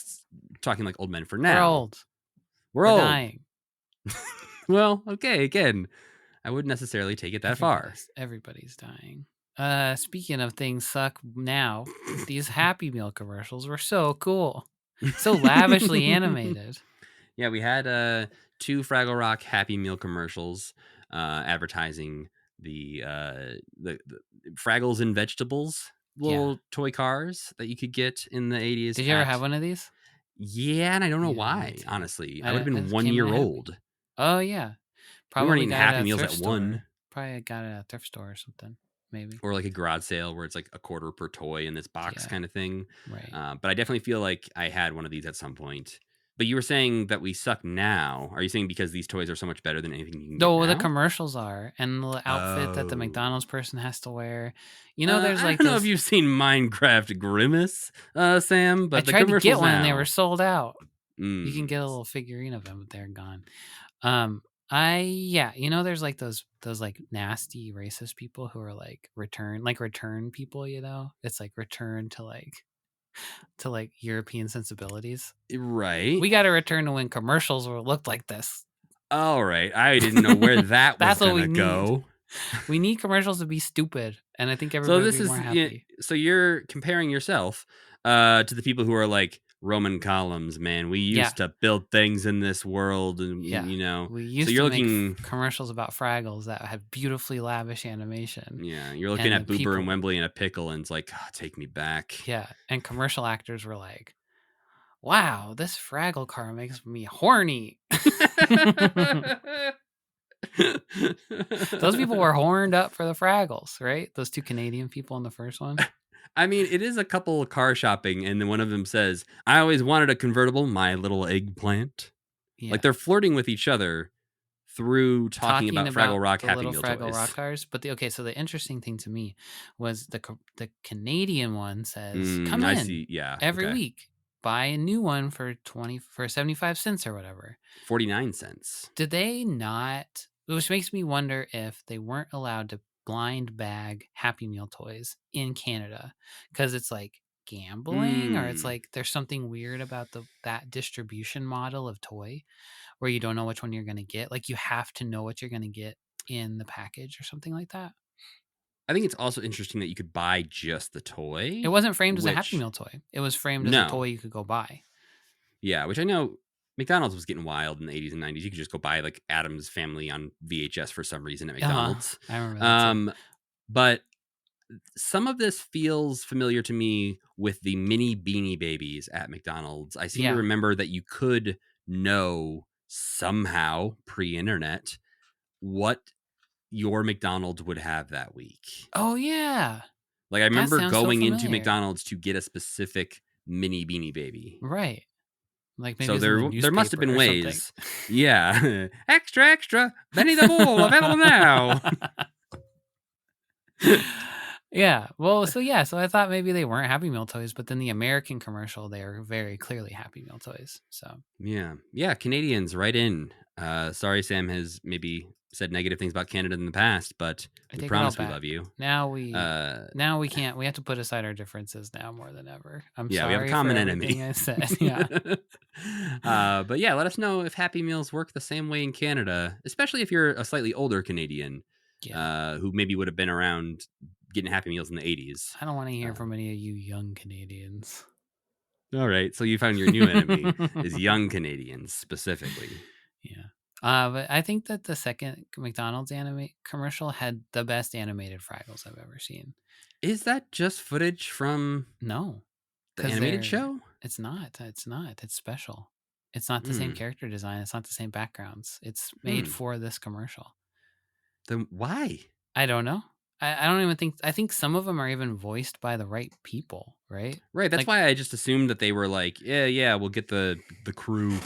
talking like old men for now. We're old. dying. Well, okay, again, I wouldn't necessarily take it that far. Everybody's dying. Speaking of things suck now, these Happy Meal commercials were so cool. So lavishly animated. Yeah, we had 2 Fraggle Rock Happy Meal commercials. advertising the Fraggles and Vegetables little toy cars that you could get in the 80s. Did you ever have one of these? Yeah, and I don't know Yeah, me why, too. honestly. I I would have been it 1 came in year a Happy. old. Oh yeah, We weren't probably eating got it Happy at a Meals thrift at store. 1. Probably got it at a thrift store or something, maybe. Or like a garage sale where it's like a quarter per toy in this box Yeah. kind of thing. Right. But I definitely feel like I had one of these at some point. But you were saying that we suck now. Are you saying because these toys are so much better than anything you can get No, the now? commercials are, and the outfit that the Oh. McDonald's person has to wear. You know, there's I like don't know if those. you've seen Minecraft Grimace, Sam, I but the tried to commercials get one now. and they were sold out. You can Mm. get a little figurine of them, but they're gone. You know, there's like those like nasty racist people who are like return people. You know, it's like return to like European sensibilities. Right. We got to return to when commercials looked like this. All right. I didn't know where that was That's what we going to go. We need commercials to be stupid, and I think So everybody would this be is more happy. so you're comparing yourself to the people who are like Roman columns, man. We used to build things in this world, and you know. We used so you're to looking make commercials about Fraggles that had beautifully lavish animation. Yeah, you're looking and at the Boober people- and Wembley and a pickle, and it's like, "Oh, take me back." Yeah, and commercial actors were like, "Wow, this Fraggle car makes me horny." Those people were horned up for the Fraggles, right? Those two Canadian people in the first one. I mean, it is a couple of car shopping, and then one of them says, "I always wanted a convertible, my little eggplant." Yeah. Like they're flirting with each other through talking about Fraggle Rock the Happy little Meal Fraggle toys. Rock cars. But so the interesting thing to me was the Canadian one says, "Come I in see. Yeah, every okay. week, buy a new one for 75 cents or whatever." 49 cents. Did they not? Which makes me wonder if they weren't allowed to blind bag Happy Meal toys in Canada because it's like gambling or it's like there's something weird about that distribution model of toy where you don't know which one you're going to get. Like you have to know what you're going to get in the package or something like that. I think it's also interesting that you could buy just the toy. It wasn't framed as a Happy Meal toy. It was framed as a toy you could go buy. Yeah, which I know McDonald's was getting wild in the 80s and 90s. You could just go buy like Addams Family on VHS for some reason at McDonald's. I remember that too. But some of this feels familiar to me with the mini Beanie Babies at McDonald's. I seem to remember that you could know somehow pre-internet what your McDonald's would have that week. Oh yeah. Like I remember going into McDonald's to get a specific mini Beanie Baby. Right. Like maybe so there must have been ways. Yeah. Extra, Benny the Bull available now. Yeah. Well, so I thought maybe they weren't Happy Meal toys, but then the American commercial, they are very clearly Happy Meal toys. So yeah, Canadians, right in. Sorry, Sam has maybe said negative things about Canada in the past, but we promise we love you. Now we can't. We have to put aside our differences now more than ever. I'm sorry. We have a common enemy. I said. Yeah. But yeah, let us know if Happy Meals work the same way in Canada, especially if you're a slightly older Canadian who maybe would have been around getting Happy Meals in the 80s. I don't want to hear from any of you young Canadians. All right, so you found your new enemy is young Canadians specifically. Yeah. But I think that the second McDonald's commercial had the best animated Fraggles I've ever seen. Is that just footage from the animated show? It's not. It's special. It's not the same character design. It's not the same backgrounds. It's made for this commercial. Then why? I don't know. I don't even think. I think some of them are even voiced by the right people, right? Right. That's why I just assumed that they were like, yeah, we'll get the crew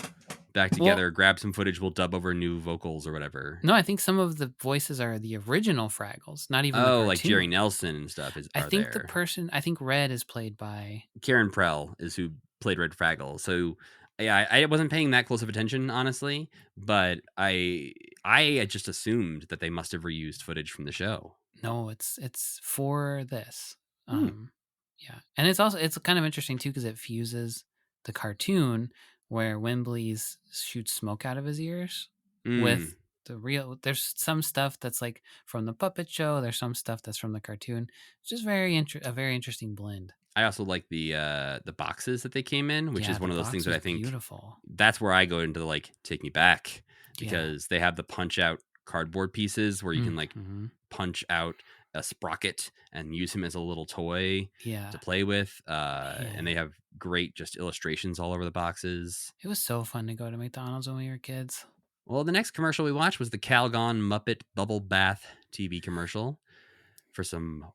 back together, grab some footage, we'll dub over new vocals or whatever. No, I think some of the voices are the original Fraggles, not even the cartoon. Like Jerry Nelson and stuff. I think Red is played by Karen Prell is who played Red Fraggle. So yeah, I wasn't paying that close of attention, honestly, but I just assumed that they must have reused footage from the show. No, it's for this. Yeah, and it's kind of interesting too because it fuses the cartoon where Wembley's shoots smoke out of his ears with the real. There's some stuff that's like from the puppet show. There's some stuff that's from the cartoon. It's just a very interesting blend. I also like the boxes that they came in, which is one of those things that I think beautiful. That's where I go into the take me back because they have the punch out cardboard pieces where you can like Mhm. punch out a sprocket and use him as a little toy Yeah. to play with. And Man. they have great just illustrations all over the boxes. It was so fun to go to McDonald's when we were kids. Well, the next commercial we watched was the Calgon Muppet Bubble Bath TV commercial for some.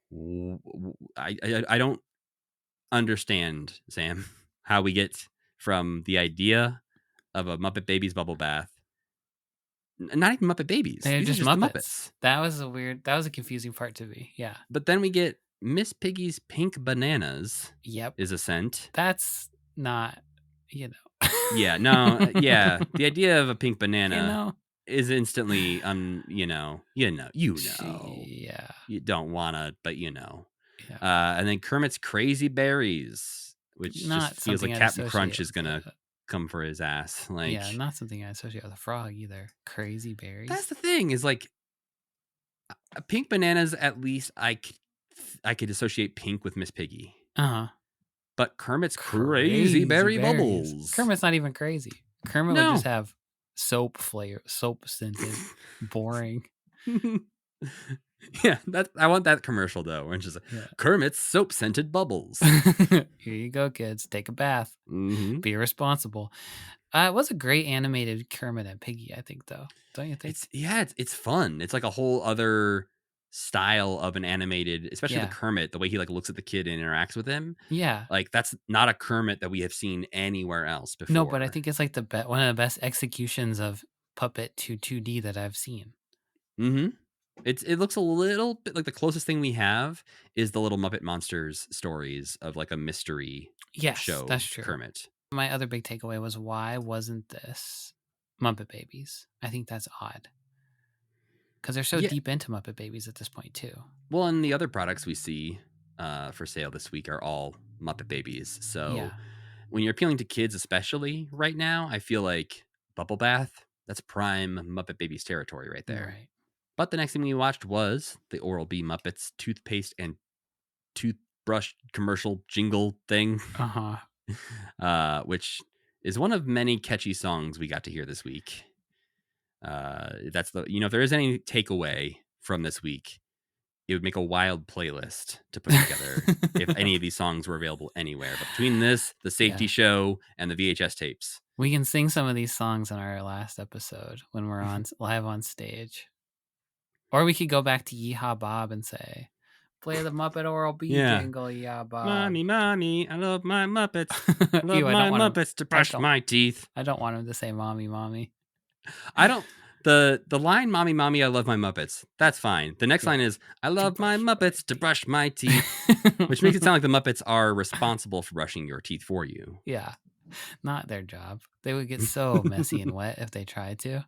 I don't understand, Sam, how we get from the idea of a Muppet Babies bubble bath. Not even Muppet Babies. They're These just are just the Muppets. Muppets. That was a confusing part to me. Yeah. But then we get Miss Piggy's Pink Bananas Yep. is a scent. That's not, you know. Yeah, no, yeah. The idea of a pink banana You know. is instantly you know. Yeah. You don't wanna, but you know. Yeah. And then Kermit's Crazy Berries, which Not just feels something like I'd Captain Crunch associate is gonna with come for his ass. Like, yeah, not something I associate with a frog either. Crazy berries. that's the thing is like pink bananas. At least I could associate pink with Miss Piggy, Uh-huh. but Kermit's Crazy Berry berries. Bubbles. Kermit's not even crazy. Kermit No. would just have soap scented, boring. Yeah, I want that commercial though, where it's just like, Kermit's soap scented bubbles. Here you go, kids. Take a bath. Mm-hmm. Be responsible. It was a great animated Kermit and Piggy, I think, though. Don't you think? It's fun. It's like a whole other style of an animated, especially the Kermit, the way he like looks at the kid and interacts with him. Yeah. Like that's not a Kermit that we have seen anywhere else before. No, but I think it's like one of the best executions of puppet to 2D that I've seen. Mm-hmm. It looks a little bit like the closest thing we have is the Little Muppet Monsters stories of like a mystery show. That's true. Kermit. My other big takeaway was, why wasn't this Muppet Babies? I think that's odd. Because they're so deep into Muppet Babies at this point, too. Well, and the other products we see for sale this week are all Muppet Babies. So when you're appealing to kids, especially right now, I feel like Bubble Bath, that's prime Muppet Babies territory right there. Right. But the next thing we watched was the Oral-B Muppets toothpaste and toothbrush commercial jingle thing. Which is one of many catchy songs we got to hear this week. That's if there is any takeaway from this week, it would make a wild playlist to put together if any of these songs were available anywhere. But between this, the safety show, and the VHS tapes, we can sing some of these songs in our last episode when we're on live on stage. Or we could go back to Yeehaw Bob and say, play the Muppet Oral-B jingle, Yeehaw Bob. Mommy, I love my Muppets. I love my Muppets to brush my teeth. I don't want him to say mommy. I don't. The line mommy, I love my Muppets. That's fine. The next line is, I love my Muppets to brush my teeth. Which makes it sound like the Muppets are responsible for brushing your teeth for you. Yeah. Not their job. They would get so messy and wet if they tried to.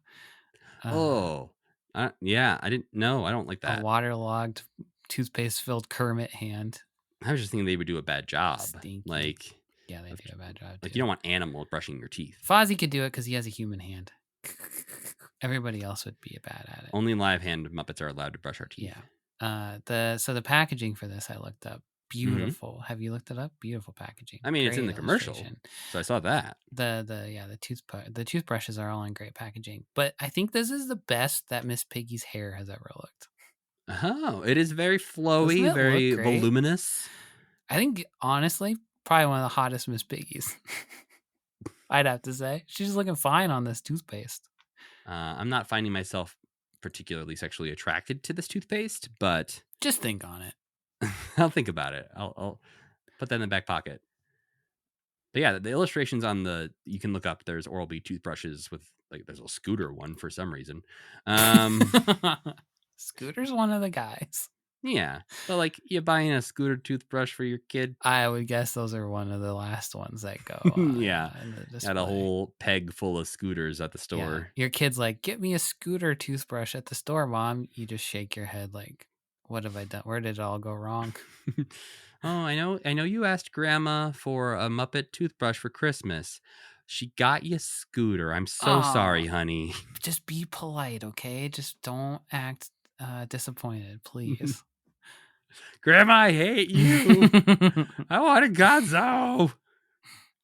Yeah, I didn't know. I don't like that. A waterlogged, toothpaste-filled Kermit hand. I was just thinking they would do a bad job. Stinky. Like, yeah, they do a bad job. Like, you don't want animals brushing your teeth. Fozzie could do it because he has a human hand. Everybody else would be bad at it. Only live hand Muppets are allowed to brush our teeth. Yeah. The packaging for this I looked up. Beautiful. Mm-hmm. Have you looked it up? Beautiful packaging. I mean, great, it's in the commercial, so I saw that. The toothbrushes are all in great packaging. But I think this is the best that Miss Piggy's hair has ever looked. Oh, it is very flowy, very voluminous. I think, honestly, probably one of the hottest Miss Piggies. I'd have to say. She's looking fine on this toothpaste. I'm not finding myself particularly sexually attracted to this toothpaste, but... just think on it. I'll think about it. I'll put that in the back pocket. But yeah, the illustrations on you can look up, there's Oral-B toothbrushes with, like, there's a Scooter one for some reason. Scooter's one of the guys. Yeah. But like, you buying a Scooter toothbrush for your kid? I would guess those are one of the last ones that go. Yeah. Had a whole peg full of Scooters at the store. Yeah. Your kid's like, get me a Scooter toothbrush at the store, Mom. You just shake your head like, what have I done? Where did it all go wrong? Oh, I know you asked Grandma for a Muppet toothbrush for Christmas. She got you Scooter. I'm so sorry, honey. Just be polite, okay? Just don't act disappointed, please. Grandma, I hate you. I want a Gonzo.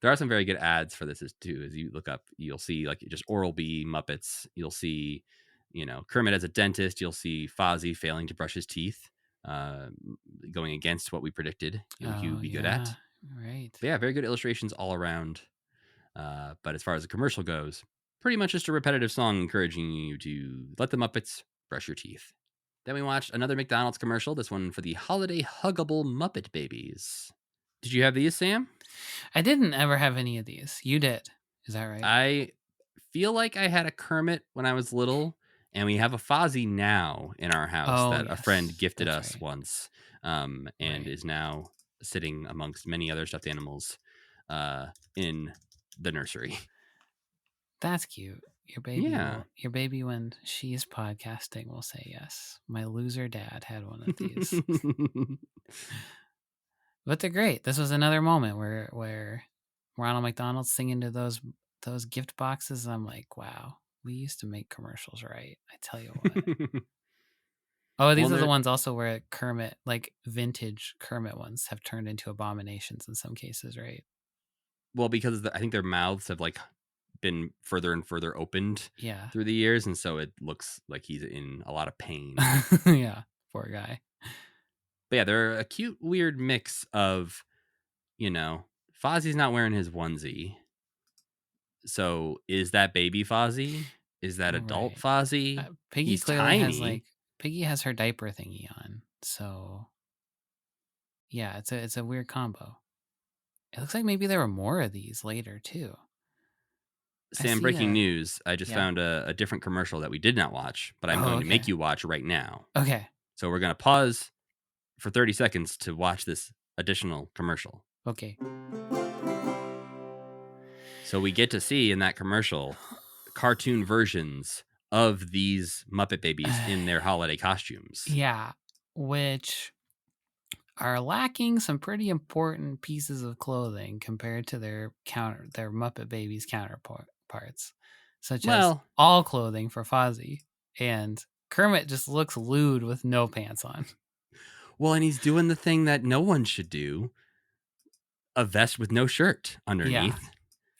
There are some very good ads for this too. As you look up, you'll see like just Oral-B Muppets. You'll see Kermit as a dentist. You'll see Fozzie failing to brush his teeth, going against what we predicted he would be good at. Right. But yeah, very good illustrations all around. But as far as the commercial goes, pretty much just a repetitive song encouraging you to let the Muppets brush your teeth. Then we watched another McDonald's commercial, this one for the holiday huggable Muppet Babies. Did you have these, Sam? I didn't ever have any of these. You did. Is that right? I feel like I had a Kermit when I was little, and we have a Fozzie now in our house that a friend gifted that's us right. once, and is now sitting amongst many other stuffed animals in the nursery. That's cute. Your baby when she's podcasting will say yes. My loser dad had one of these. But they're great. This was another moment where Ronald McDonald's singing to those gift boxes. I'm like, wow, we used to make commercials right. I tell you what. Oh, these are the ones also where Kermit, like vintage Kermit ones, have turned into abominations in some cases, right? Well, because I think their mouths have like been further and further opened through the years, and so it looks like he's in a lot of pain. Yeah, poor guy. But yeah, they're a cute, weird mix of, Fozzie's not wearing his onesie. So is that baby Fozzie? Is that adult Fozzie? Piggy He's clearly tiny. Piggy has her diaper thingy on. So yeah, it's a weird combo. It looks like maybe there were more of these later too. Sam, breaking news. I just found a different commercial that we did not watch, but I'm going to make you watch right now. Okay. So we're going to pause for 30 seconds to watch this additional commercial. Okay. So we get to see in that commercial cartoon versions of these Muppet Babies in their holiday costumes. Yeah, which are lacking some pretty important pieces of clothing compared to their Muppet Babies counterparts, such as all clothing for Fozzie, and Kermit just looks lewd with no pants on. Well, and he's doing the thing that no one should do, a vest with no shirt underneath.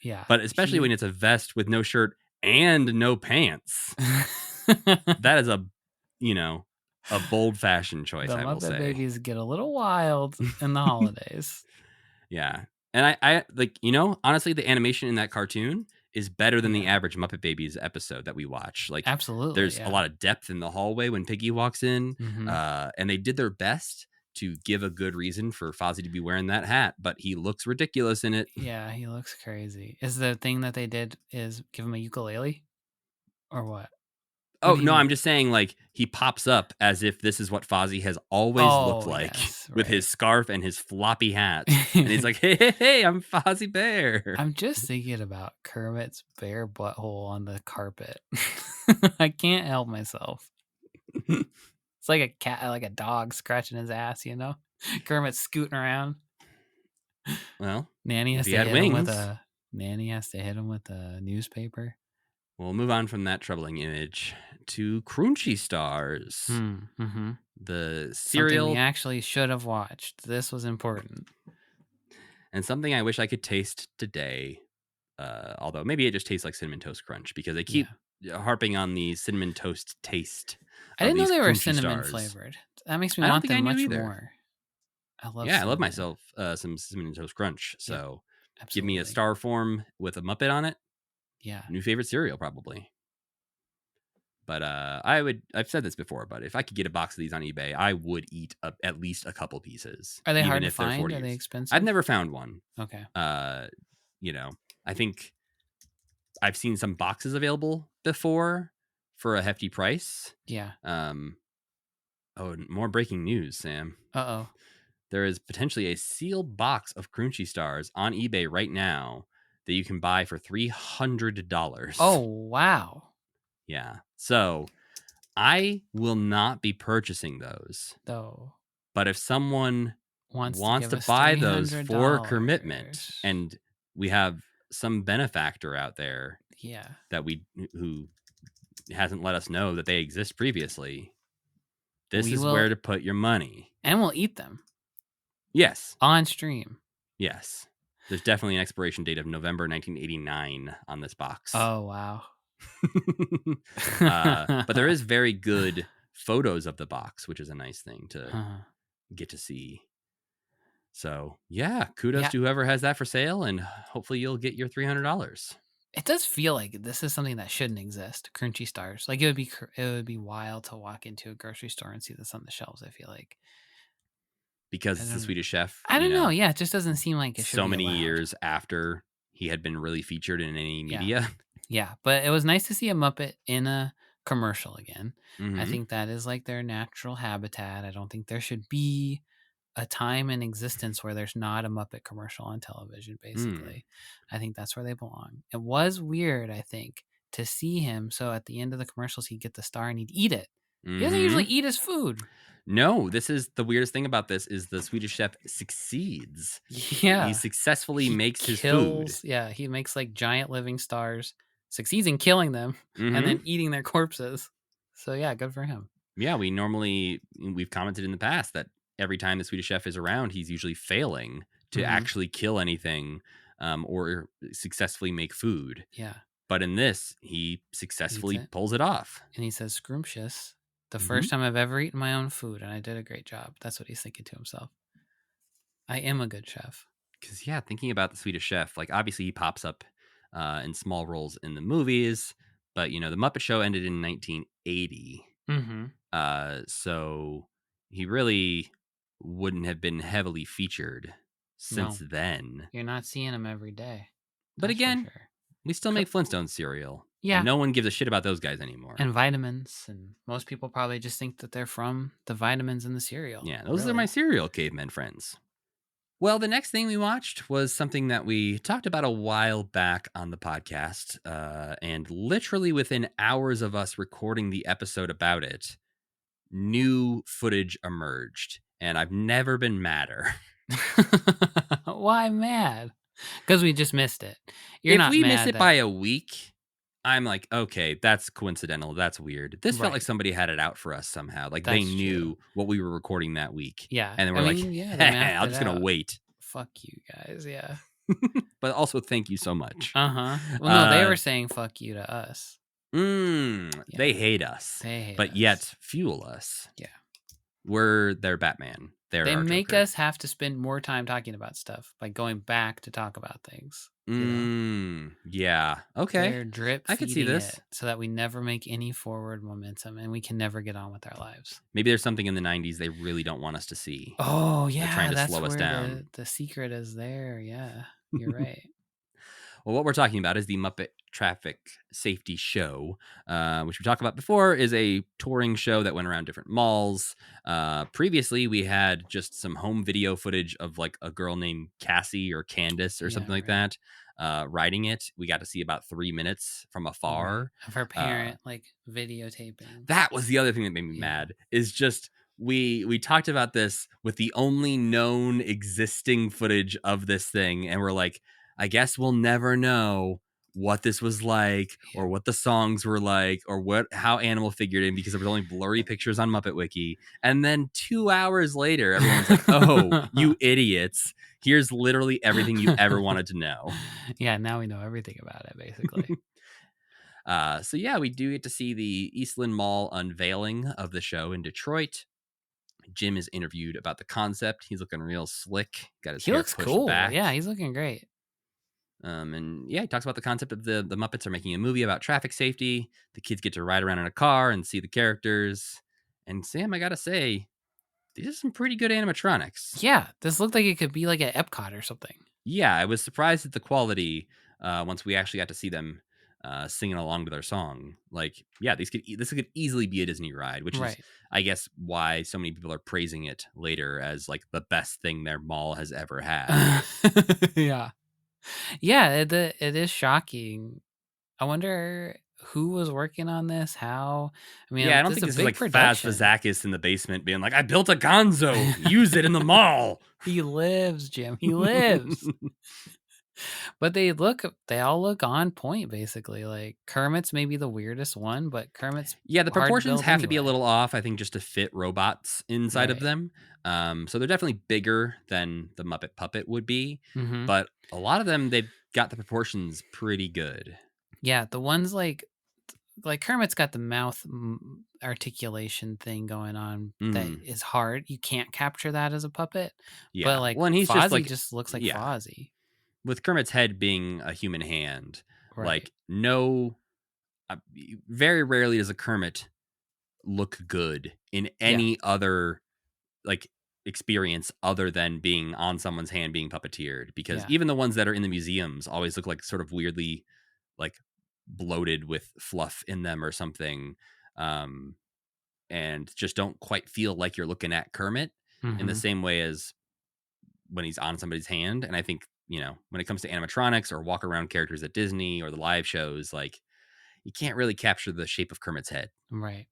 Yeah. But especially when it's a vest with no shirt and no pants. That is a bold fashion choice, I will say. The Muppet Babies get a little wild in the holidays. Yeah. And I like, honestly, the animation in that cartoon is better than the average Muppet Babies episode that we watch. Like, absolutely, there's a lot of depth in the hallway when Piggy walks in, and they did their best to give a good reason for Fozzie to be wearing that hat, but he looks ridiculous in it. Yeah, he looks crazy. Is the thing that they did is give him a ukulele, or what? Oh, no, I'm just saying, like, he pops up as if this is what Fozzie has always looked like, with his scarf and his floppy hat. And he's like, hey, I'm Fozzie Bear. I'm just thinking about Kermit's bare butthole on the carpet. I can't help myself. It's like a cat, like a dog scratching his ass, Kermit's scooting around. Well, Nanny has to hit him with a newspaper. We'll move on from that troubling image to Crunchy Stars. The cereal something we actually should have watched. This was important. And something I wish I could taste today. Although maybe it just tastes like Cinnamon Toast Crunch because they keep harping on the Cinnamon Toast taste. I didn't know they were cinnamon flavored. That makes me want them much more. I love myself some Cinnamon Toast Crunch. So give me a star form with a Muppet on it. Yeah. New favorite cereal, probably. But I've said this before, but if I could get a box of these on eBay, I would eat at least a couple pieces. Are they hard to find? Are they expensive? I've never found one. Okay. I think I've seen some boxes available before for a hefty price. Yeah. Oh, more breaking news, Sam. Uh-oh. There is potentially a sealed box of Crunchy Stars on eBay right now that you can buy for $300. Oh, wow. Yeah. So I will not be purchasing those. Though. But if someone wants to buy those for commitment, and we have some benefactor out there that who hasn't let us know that they exist previously, this is where to put your money. And we'll eat them. Yes. On stream. Yes. There's definitely an expiration date of November 1989 on this box. Oh, wow. But there is very good photos of the box, which is a nice thing to get to see. So yeah, kudos to whoever has that for sale, and hopefully you'll get your $300. It does feel like this is something that shouldn't exist. Crunchy stars, like it would be wild to walk into a grocery store and see this on the shelves. I feel like because it's the Swedish Chef. I don't know. Yeah, it just doesn't seem like it should. So be many allowed. years after he had been really featured in any media. Yeah, but it was nice to see a Muppet in a commercial again. Mm-hmm. I think that is like their natural habitat. I don't think there should be a time in existence where there's not a Muppet commercial on television, basically. I think that's where they belong. It was weird, I think, to see him. So at the end of the commercials, he'd get the star and he'd eat it. He doesn't usually eat his food. No, this is the weirdest thing about this is the Swedish Chef succeeds. Yeah. He successfully makes his food. Yeah, he makes like giant living stars, succeeds in killing them, and then eating their corpses. So yeah, good for him. Yeah, we've commented in the past that every time the Swedish Chef is around, he's usually failing to actually kill anything or successfully make food. Yeah. But in this, he successfully pulls it off. And he says, scrumptious, the first time I've ever eaten my own food, and I did a great job. That's what he's thinking to himself. I am a good chef. Because, yeah, thinking about the Swedish Chef, like obviously he pops up in small roles in the movies, but, you know, the Muppet Show ended in 1980. So he really wouldn't have been heavily featured since then. You're not seeing him every day. But again, we still make Flintstones cereal. Yeah. No one gives a shit about those guys anymore. And vitamins. And most people probably just think that they're from the vitamins in the cereal. Yeah, those are my cereal cavemen friends. Well, the next thing we watched was something that we talked about a while back on the podcast. And literally within hours of us recording the episode about it, new footage emerged. And I've never been madder. Why mad? Because we just missed it. If we miss it by a week, I'm like, okay, that's coincidental. That's weird. This felt like somebody had it out for us somehow. Like they knew what we were recording that week. Yeah. And then we're like, I'm just going to wait. Fuck you guys. Yeah. But also thank you so much. Well, no, they were saying fuck you to us. They hate us. But yet fuel us. Yeah. We're their Batman. They make us have to spend more time talking about stuff, like going back to talk about things. Yeah. Okay. They're drip I could see this. it so that we never make any forward momentum and we can never get on with our lives. Maybe there's something in the 90s they really don't want us to see. Oh, yeah. They're trying to that's slow us where down. The secret is there. Yeah. You're right. Well, what we're talking about is the Muppet Traffic Safety Show, which we talked about before, is a touring show that went around different malls. Previously, we had just some home video footage of like a girl named Cassie or Candace or something like that riding it. We got to see about 3 minutes from afar. Of her parent, like videotaping. That was the other thing that made me mad, is just we talked about this with the only known existing footage of this thing, and we're like, I guess we'll never know what this was like or what the songs were like or how Animal figured in because there was only blurry pictures on Muppet Wiki. And then 2 hours later, everyone's like, oh, you idiots. Here's literally everything you ever wanted to know. Yeah, now we know everything about it, basically. So yeah, we do get to see the Eastland Mall unveiling of the show in Detroit. Jim is interviewed about the concept. He's looking real slick. Got his hair pushed cool. back. Yeah, he's looking great. And yeah, he talks about the concept of the Muppets are making a movie about traffic safety. The kids get to ride around in a car and see the characters. And Sam, I gotta say, these are some pretty good animatronics. Yeah, this looked like it could be like at Epcot or something. Yeah, I was surprised at the quality once we actually got to see them singing along to their song. Like, yeah, this could easily be a Disney ride, which is, I guess, why so many people are praising it later as like the best thing their mall has ever had. Yeah, it is shocking. I wonder who was working on this, how. I mean, yeah, I don't think this is like Faz Fazakis in the basement being like, I built a gonzo, use it in the mall. He lives, Jim. He lives. But they all look on point, basically. Like Kermit's maybe the weirdest one, but Kermit's the proportions have to be a little off, I think, just to fit robots inside of them. So they're definitely bigger than the Muppet Puppet would be, but a lot of them, they've got the proportions pretty good. Yeah, the ones like like Kermit's got the mouth articulation thing going on that Mhm. is hard. You can't capture that as a puppet. But Yeah. like Well, and he's just Fozzie like, just looks like yeah, Fozzie. with Kermit's head being a human hand, Right. like no, uh, very rarely does a Kermit look good in Yeah. any other like experience other than being on someone's hand being puppeteered, because Yeah. even the ones that are in the museums always look like sort of weirdly like bloated with fluff in them or something, um and just don't quite feel like you're looking at Kermit in the Mm-hmm. same way as when he's on somebody's hand. And I think, when it comes to animatronics or walk around characters at Disney or the live shows, like you can't really capture the shape of Kermit's head. Right.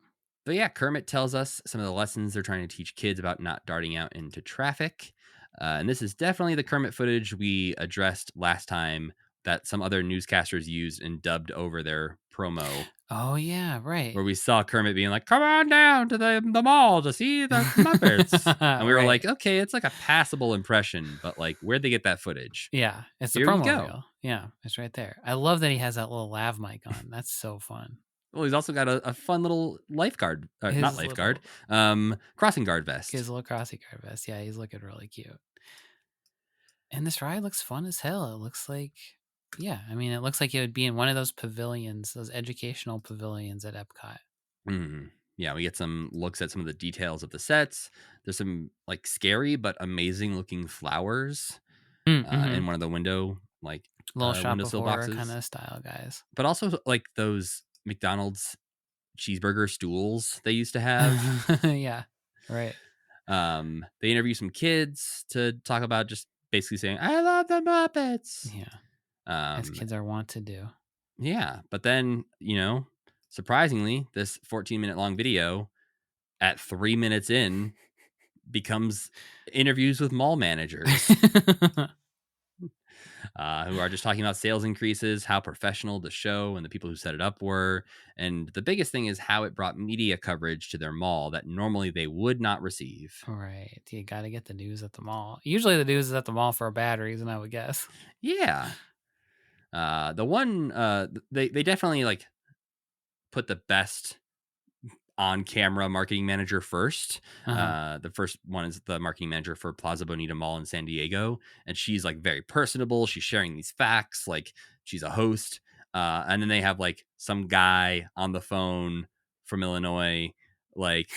But yeah, Kermit tells us some of the lessons they're trying to teach kids about not darting out into traffic. And this is definitely the Kermit footage we addressed last time that some other newscasters used and dubbed over their promo, Oh yeah, right. where we saw Kermit being like, "Come on down to the mall to see the Muppets." And we were Right. like, okay, it's like a passable impression, but like, where'd they get that footage? Yeah, it's the Here you promo go. reel. Yeah, it's right there. I love that he has that little lav mic on. That's so fun. Well, he's also got a fun little lifeguard, not His lifeguard, little crossing guard vest. his little crossy guard vest. Yeah, he's looking really cute. And this ride looks fun as hell. It looks like, yeah, I mean, it looks like it would be in one of those pavilions, those educational pavilions at Epcot. Mhm. Yeah, we get some looks at some of the details of the sets. There's some like scary but amazing looking flowers Mm-hmm. in one of the Little Shop of windowsill Horror kind boxes, of style guys. but also like those McDonald's cheeseburger stools they used to have. Yeah, right. They interview some kids to talk about just basically saying, "I love the Muppets." Yeah, as Um, kids are wont to do. yeah, but then surprisingly, this 14-minute long video at 3 minutes in becomes interviews with mall managers who are just talking about sales increases, how professional the show and the people who set it up were. And the biggest thing is how it brought media coverage to their mall that normally they would not receive. Right. You got to get the news at the mall. Usually the news is at the mall for a bad reason, I would guess. Yeah. The one, they definitely like put the best on camera marketing manager first. Uh-huh. The first one is the marketing manager for Plaza Bonita Mall in San Diego. And she's like very personable. She's sharing these facts. Like she's a host. And then they have like some guy on the phone from Illinois, like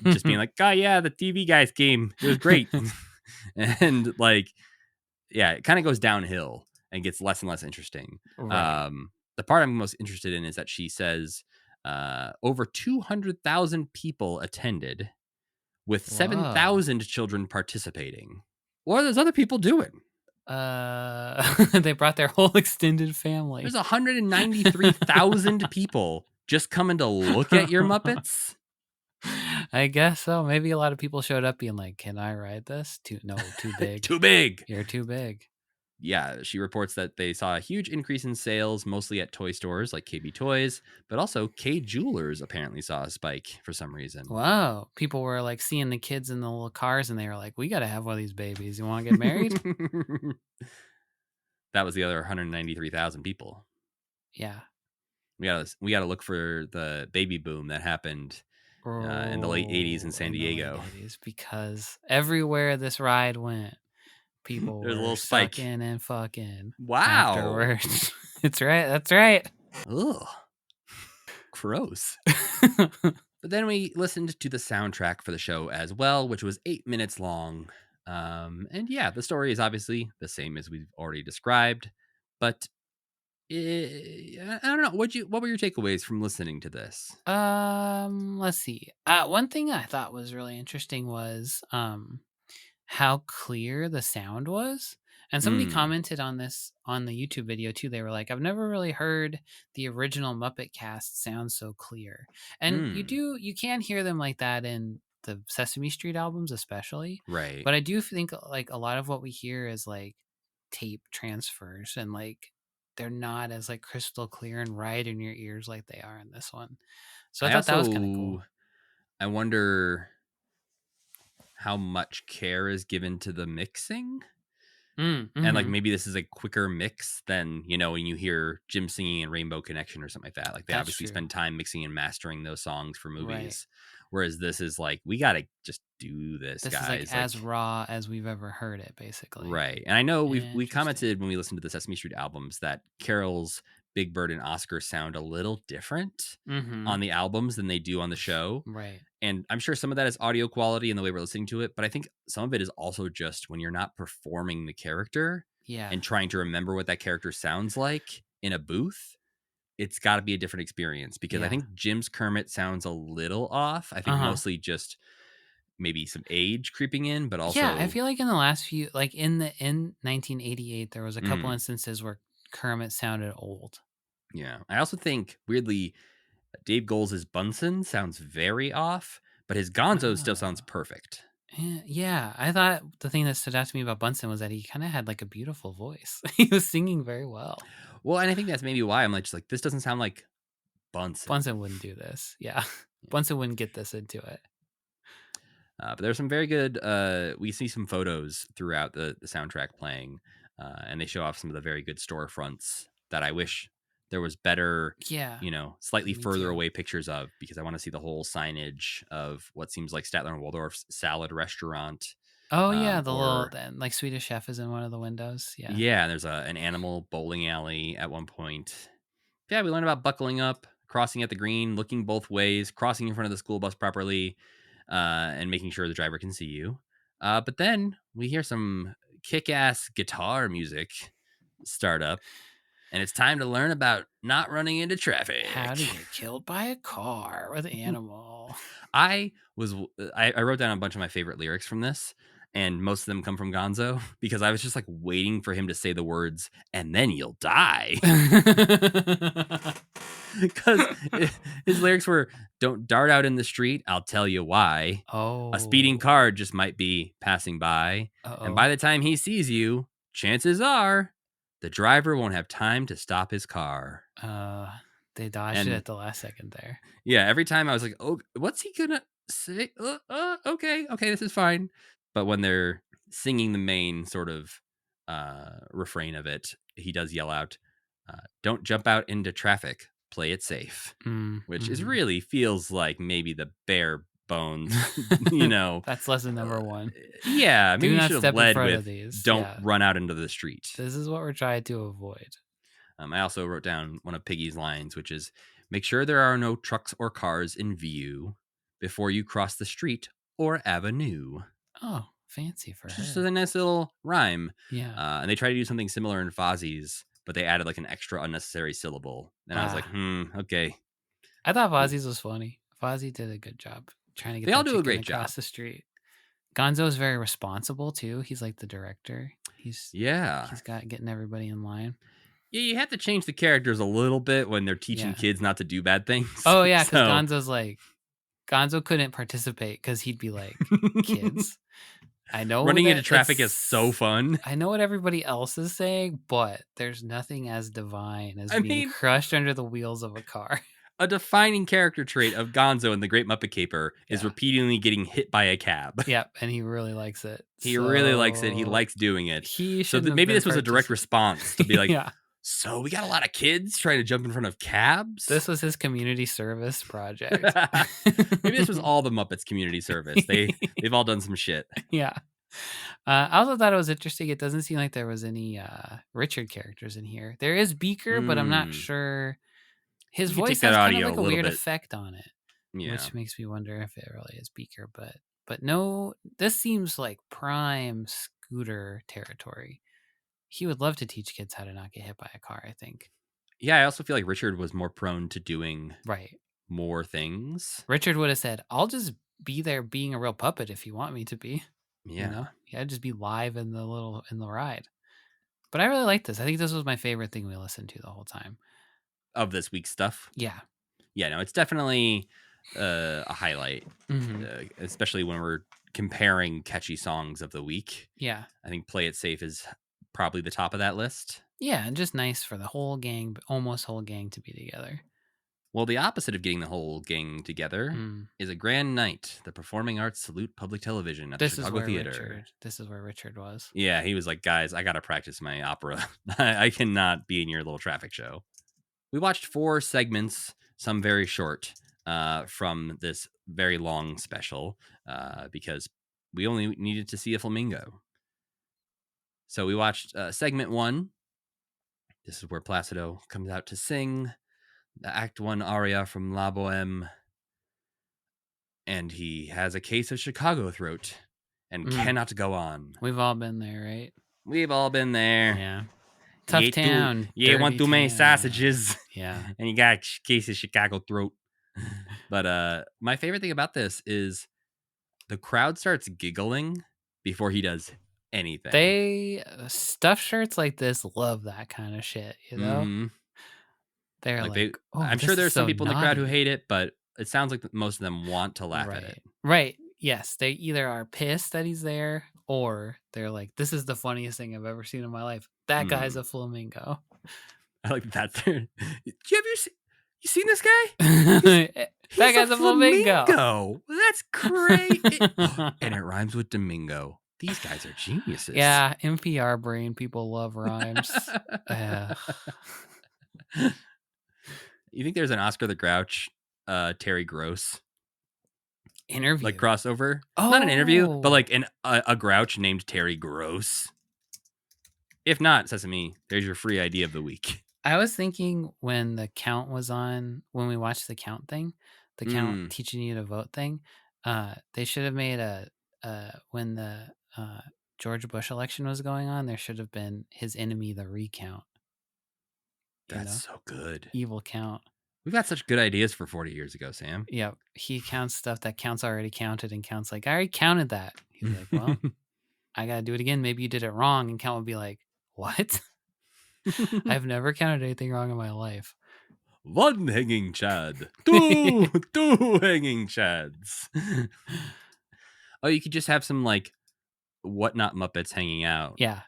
just being like, "Oh yeah, the TV guys came. It was great." And like, yeah, it kind of goes downhill and gets less and less interesting. Right. The part I'm most interested in is that she says over 200,000 people attended with Whoa. 7,000 children participating. What are those other people doing? They brought their whole extended family. There's 193,000 people just coming to look at your Muppets. I guess so. Maybe a lot of people showed up being like, "Can I ride this?" Too big. Too big. You're too big. Yeah, she reports that they saw a huge increase in sales, mostly at toy stores like KB Toys, but also K Jewelers apparently saw a spike for some reason. Wow. People were like seeing the kids in the little cars and they were like, "We got to have one of these babies. You want to get married?" That was the other 193,000 people. Yeah. We gotta look for the baby boom that happened in the late 80s in San In the late Diego. 80s, because everywhere this ride went, people There's a were little spike. sucking and fucking Wow. afterwards. It's right. That's right. Ugh. Gross. But then we listened to the soundtrack for the show as well, which was 8 minutes long. And yeah, the story is obviously the same as we've already described, but I don't know. What were your takeaways from listening to this? Let's see. One thing I thought was really interesting was how clear the sound was. And somebody commented on this on the YouTube video too. They were like, "I've never really heard the original Muppet cast sound so clear." And you can hear them like that in the Sesame Street albums especially. Right. But I do think like a lot of what we hear is like tape transfers, and like they're not as like crystal clear and right in your ears like they are in this one. So I thought that was kind of cool. I wonder how much care is given to the mixing. And like Mhm. maybe this is a quicker mix than, when you hear Jim singing in Rainbow Connection or something like that. Like they That's obviously true. spend time mixing and mastering those songs for Right. movies. Whereas this is like, we got to just do this, This is like guys. Like, as raw as we've ever heard it, basically. right. And I know we Interesting. commented when we listened to the Sesame Street albums that Carol's Big Bird and Oscar sound a little different Mhm. on the albums than they do on the show. Right. And I'm sure some of that is audio quality and the way we're listening to it, but I think some of it is also just when you're not performing the character Yeah. and trying to remember what that character sounds like in a booth, it's got to be a different experience because I Yeah. think Jim's Kermit sounds a little off. I think Uh-huh. mostly just maybe some age creeping in, but Yeah, I also, feel like in the last few, like in 1988, there was a couple mm, instances where Kermit sounded old. yeah. I also think weirdly, Dave Goles' Bunsen sounds very off, but his Gonzo still sounds Oh. perfect. Yeah, I thought the thing that stood out to me about Bunsen was that he kind of had like a beautiful voice. He was singing very well. Well, and I think that's maybe why I'm like, just like, this doesn't sound like Bunsen. Bunsen wouldn't do this. Yeah. Bunsen wouldn't get this into it. But there's some very good. We see some photos throughout the soundtrack playing, and they show off some of the very good storefronts that I wish there was better, Yeah. slightly Me further too. away pictures of, because I want to see the whole signage of what seems like Statler and Waldorf's salad restaurant. Oh yeah, the little Or like Swedish Chef is in one of the windows. Yeah. yeah, there's an animal bowling alley at one point. Yeah, we learn about buckling up, crossing at the green, looking both ways, crossing in front of the school bus properly, and making sure the driver can see you. But then we hear some kick-ass guitar music start up, and it's time to learn about not running into traffic. How to get killed by a car with an animal. I wrote down a bunch of my favorite lyrics from this, and most of them come from Gonzo because I was just like waiting for him to say the words, and then you'll die. Because his lyrics were, don't dart out in the street, I'll tell you why. Oh. A speeding car just might be passing by. And by the time he sees you, chances are the driver won't have time to stop his car. They dodged it And at the last second there. yeah, every time I was like, oh, what's he gonna say? Okay, this is fine. But when they're singing the main sort of refrain of it, he does yell out, don't jump out into traffic, play it safe. Which is really feels like maybe the bare bones, That's lesson number one. Yeah, Do maybe you not should have step in led front of with these. don't Yeah. run out into the street. This is what we're trying to avoid. I also wrote down one of Piggy's lines, which is, make sure there are no trucks or cars in view before you cross the street or avenue. Oh, fancy for her. Just a nice little rhyme. Yeah. And they try to do something similar in Fozzie's, but they added like an extra unnecessary syllable. And I was like, okay. I thought Fozzie's was funny. Fozzie did a good job trying to get They all that do a chicken great across job. the street. Gonzo is very responsible too. He's like the director. He's got getting everybody in line. Yeah, you have to change the characters a little bit when they're teaching kids not to do bad things. Oh yeah, because Gonzo's like, Gonzo couldn't participate because he'd be like, kids, I know running into traffic is so fun. I know what everybody else is saying, but there's nothing as divine as being crushed under the wheels of a car. A defining character trait of Gonzo in The Great Muppet Caper is repeatedly getting hit by a cab. Yep, and he really likes it. He really likes it. He likes doing it. Maybe this was a direct response to be like, so we got a lot of kids trying to jump in front of cabs? This was his community service project. Maybe this was all the Muppets community service. They've all done some shit. Yeah. I also thought it was interesting. It doesn't seem like there was any Richard characters in here. There is Beaker, but I'm not sure. His voice has kind of like a weird effect on it, which makes me wonder if it really is Beaker. But no, this seems like prime Scooter territory. He would love to teach kids how to not get hit by a car, I think. Yeah, I also feel like Richard was more prone to doing more things. Richard would have said, I'll just be there being a real puppet if you want me to be. Yeah. I'd just be live in the ride. But I really like this. I think this was my favorite thing we listened to the whole time. Of this week's stuff? Yeah. Yeah, no, it's definitely a highlight, especially when we're comparing catchy songs of the week. Yeah. I think Play It Safe is probably the top of that list. Yeah, and just nice for the whole gang, almost whole gang, to be together. Well, the opposite of getting the whole gang together is a grand night. The Performing Arts salute public television at the Chicago Theater. This is where Richard was. Yeah, he was like, guys, I got to practice my opera. I cannot be in your little traffic show. We watched 4 segments, some very short, from this very long special because we only needed to see a flamingo. So we watched segment 1. This is where Placido comes out to sing the Act 1 aria from La Boheme. And he has a case of Chicago throat and cannot go on. We've all been there, right? We've all been there. Yeah. Tough town. You want too many sausages. Yeah. And you got a case of Chicago throat. But my favorite thing about this is the crowd starts giggling before he does anything. They stuffed shirts like this love that kind of shit, you know? Mm-hmm. They're like, I'm sure there's some people in the crowd who hate it, but it sounds like most of them want to laugh at it. Right. Yes. They either are pissed that he's there or they're like, this is the funniest thing I've ever seen in my life. That guy's a flamingo. I like that. Have you seen this guy? That guy's a flamingo. That's great. And it rhymes with Domingo. These guys are geniuses. Yeah. NPR brain. People love rhymes. You think there's an Oscar the Grouch, Terry Gross interview, like crossover? Not an interview, but like a Grouch named Terry Gross. If not, Sesame, there's your free idea of the week. I was thinking when the count was on, when we watched the count thing, the count teaching you to vote thing, they should have made when the George Bush election was going on, there should have been his enemy, the recount. That's so good. Evil count. We've got such good ideas for 40 years ago, Sam. Yeah. He counts stuff that counts already counted, and counts like, I already counted that. He's like, well, I got to do it again. Maybe you did it wrong. And count would be like, what? I've never counted anything wrong in my life. 1 hanging chad. 2 hanging chads. Oh, you could just have some like whatnot Muppets hanging out. Yeah.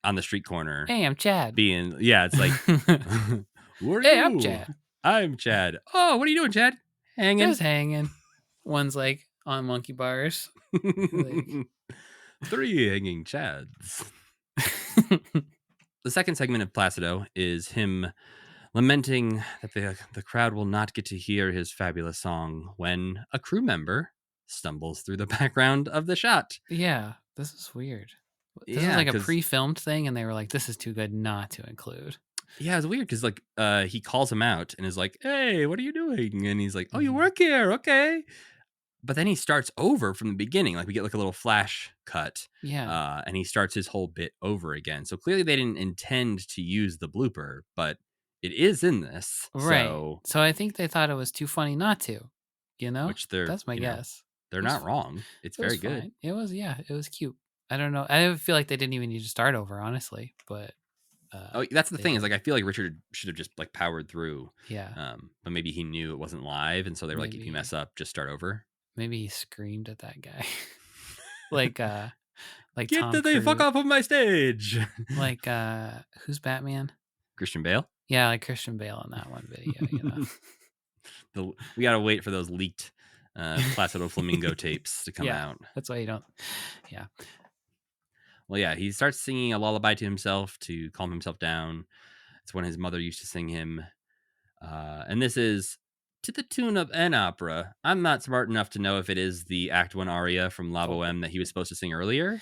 On the street corner. Hey, I'm Chad. It's like, who are hey, you? I'm Chad. I'm Chad. Oh, what are you doing, Chad? Hanging. Just hanging. One's like on monkey bars. Like... 3 hanging chads. The second segment of Placido is him lamenting that the crowd will not get to hear his fabulous song when a crew member stumbles through the background of the shot. Yeah, this is weird. This is like a pre-filmed thing, and they were like, this is too good not to include. Yeah, it's weird because like he calls him out and is like, hey, what are you doing? And he's like, oh, you work here. Okay. But then he starts over from the beginning. Like we get like a little flash cut. Yeah. And he starts his whole bit over again. So clearly they didn't intend to use the blooper, but it is in this. Right. So I think they thought it was too funny not to, you know? That's my guess. They're not wrong. It's very good. Fine. It was cute. I don't know. I feel like they didn't even need to start over, honestly. But that's the thing is like I feel like Richard should have just like powered through. Yeah. But maybe he knew it wasn't live, and so they were like, if you mess up, just start over. Maybe he screamed at that guy. like get Tom the fuck off of my stage. Like who's Batman? Christian Bale. Yeah, like Christian Bale in that one video, you know. We gotta wait for those leaked Placido Flamingo tapes to come out. That's why you don't. Yeah. Well, yeah, he starts singing a lullaby to himself to calm himself down. It's when his mother used to sing him. And this is to the tune of an opera. I'm not smart enough to know if it is the Act 1 aria from La Boheme that he was supposed to sing earlier.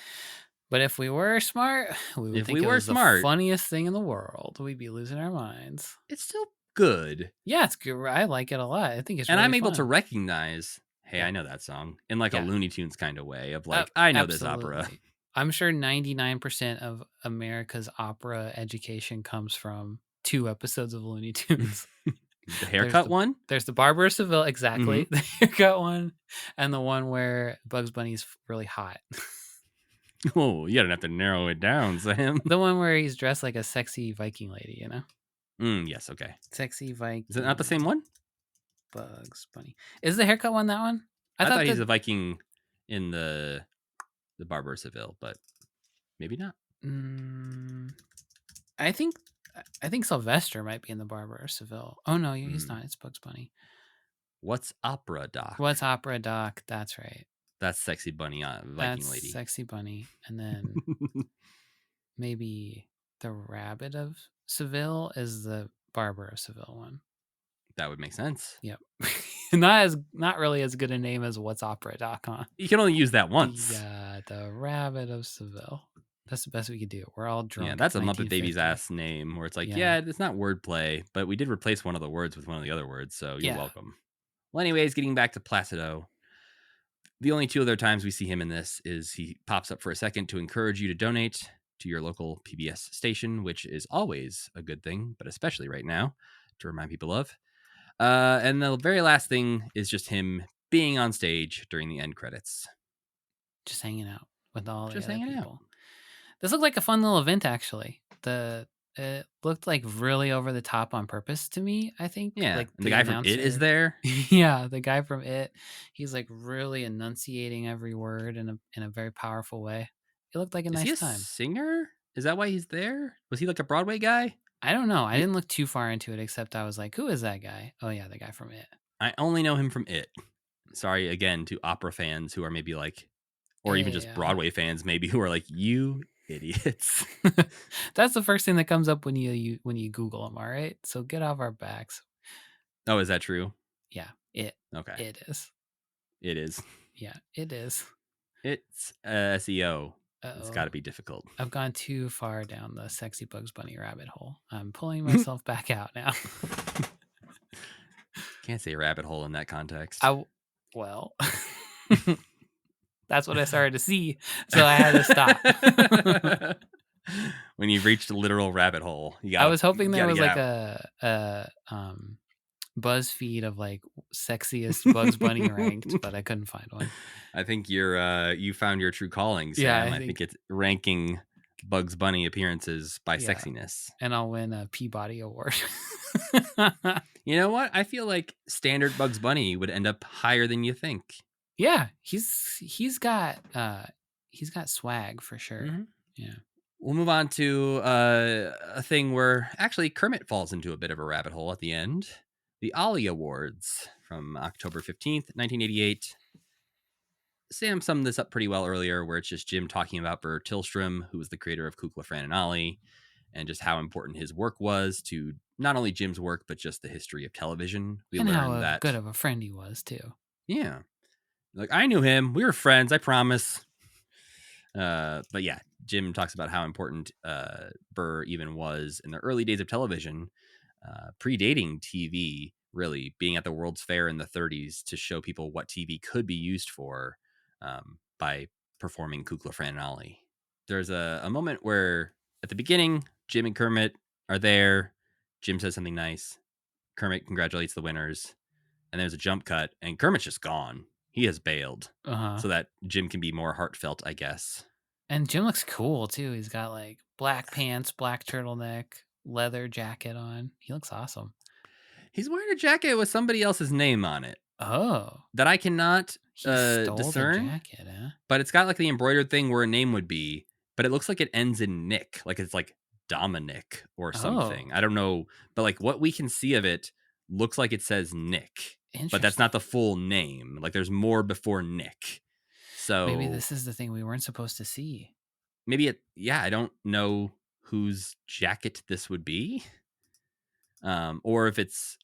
But if we were smart, we would think it was the funniest thing in the world. We'd be losing our minds. It's still good. Yeah, it's good. I like it a lot. I think it's and really I'm able fun. to recognize, hey, I know that song in like a Looney Tunes kind of way of like, I know absolutely. This opera. I'm sure 99% of America's opera education comes from 2 episodes of Looney Tunes. The haircut one? There's the Barber of Seville, exactly. Mm-hmm. The haircut one, and the one where Bugs Bunny's really hot. Oh, you don't have to narrow it down, Sam. The one where he's dressed like a sexy Viking lady, you know? Yes, okay. Sexy Viking. Is it not the same one? Bugs Bunny. Is the haircut one that one? I thought he's a Viking in the Barber of Seville, but maybe not. I think I think Sylvester might be in the Barber of Seville. Oh no, he's not. It's Bugs Bunny. What's Opera Doc? What's Opera Doc? That's right. That's Sexy Bunny, Viking That's lady. Sexy Bunny. And then maybe the Rabbit of Seville is the Barber of Seville one. That would make sense. Yep. not really as good a name as What's Opera Doc, huh? You can only use that once. The Rabbit of Seville. That's the best we could do. We're all drunk. Yeah, that's a Muppet 1950. Babies ass name where it's like, yeah, it's not wordplay, but we did replace one of the words with one of the other words, so you're welcome. Well, anyways, getting back to Placido, the only two other times we see him in this is he pops up for a second to encourage you to donate to your local PBS station, which is always a good thing, but especially right now to remind people of. And the very last thing is just him being on stage during the end credits. Just hanging out with all Just the other hanging people. out. This looked like a fun little event, actually. It looked like really over the top on purpose to me, I think. Yeah, like and the guy from It is there. Yeah, the guy from It. He's like really enunciating every word in a very powerful way. It looked like a nice time. Is he a singer? Is that why he's there? Was he like a Broadway guy? I don't know. I didn't look too far into it, except I was like, who is that guy? Oh, yeah, the guy from It. I only know him from It. Sorry, again, to opera fans who are maybe like, or even just Broadway fans maybe who are like, you idiots. That's the first thing that comes up when you Google them, all right? So get off our backs. Oh, is that true? Yeah, It. Okay. It is. It is. Yeah, it is. It's SEO. Uh-oh. It's got to be difficult. I've gone too far down the sexy Bugs Bunny rabbit hole. I'm pulling myself back out now. Can't say rabbit hole in that context. Well, that's what I started to see, so I had to stop. When you've reached a literal rabbit hole, I was hoping there was like a BuzzFeed of like sexiest Bugs Bunny ranked, but I couldn't find one. I think you found your true calling, Sam. Yeah, I think it's ranking Bugs Bunny appearances by sexiness. And I'll win a Peabody Award. You know what? I feel like standard Bugs Bunny would end up higher than you think. Yeah, he's got swag for sure. Mm-hmm. Yeah. We'll move on to a thing where actually Kermit falls into a bit of a rabbit hole at the end. The Ollie Awards from October 15th, 1988. Sam summed this up pretty well earlier, where it's just Jim talking about Burr Tillstrom, who was the creator of Kukla, Fran, and Ollie, and just how important his work was to not only Jim's work, but just the history of television. We and learned how good of a friend he was, too. Yeah. Like, I knew him. We were friends, I promise. But yeah, Jim talks about how important Burr even was in the early days of television, predating TV, really, being at the World's Fair in the 30s to show people what TV could be used for by performing Kukla, Fran, and Ollie. There's a moment where, at the beginning, Jim and Kermit are there. Jim says something nice. Kermit congratulates the winners. And there's a jump cut, and Kermit's just gone. He has bailed, so that Jim can be more heartfelt, I guess. And Jim looks cool, too. He's got, like, black pants, black turtleneck, leather jacket on. He looks awesome. He's wearing a jacket with somebody else's name on it. Oh. That I cannot discern. The jacket, huh? But it's got, like, the embroidered thing where a name would be, but it looks like it ends in Nick. Like, it's, like, Dominic or something. I don't know. But, like, what we can see of it looks like it says Nick. But that's not the full name. Like, there's more before Nick. So maybe this is the thing we weren't supposed to see. Maybe I don't know whose jacket this would be. Or if it's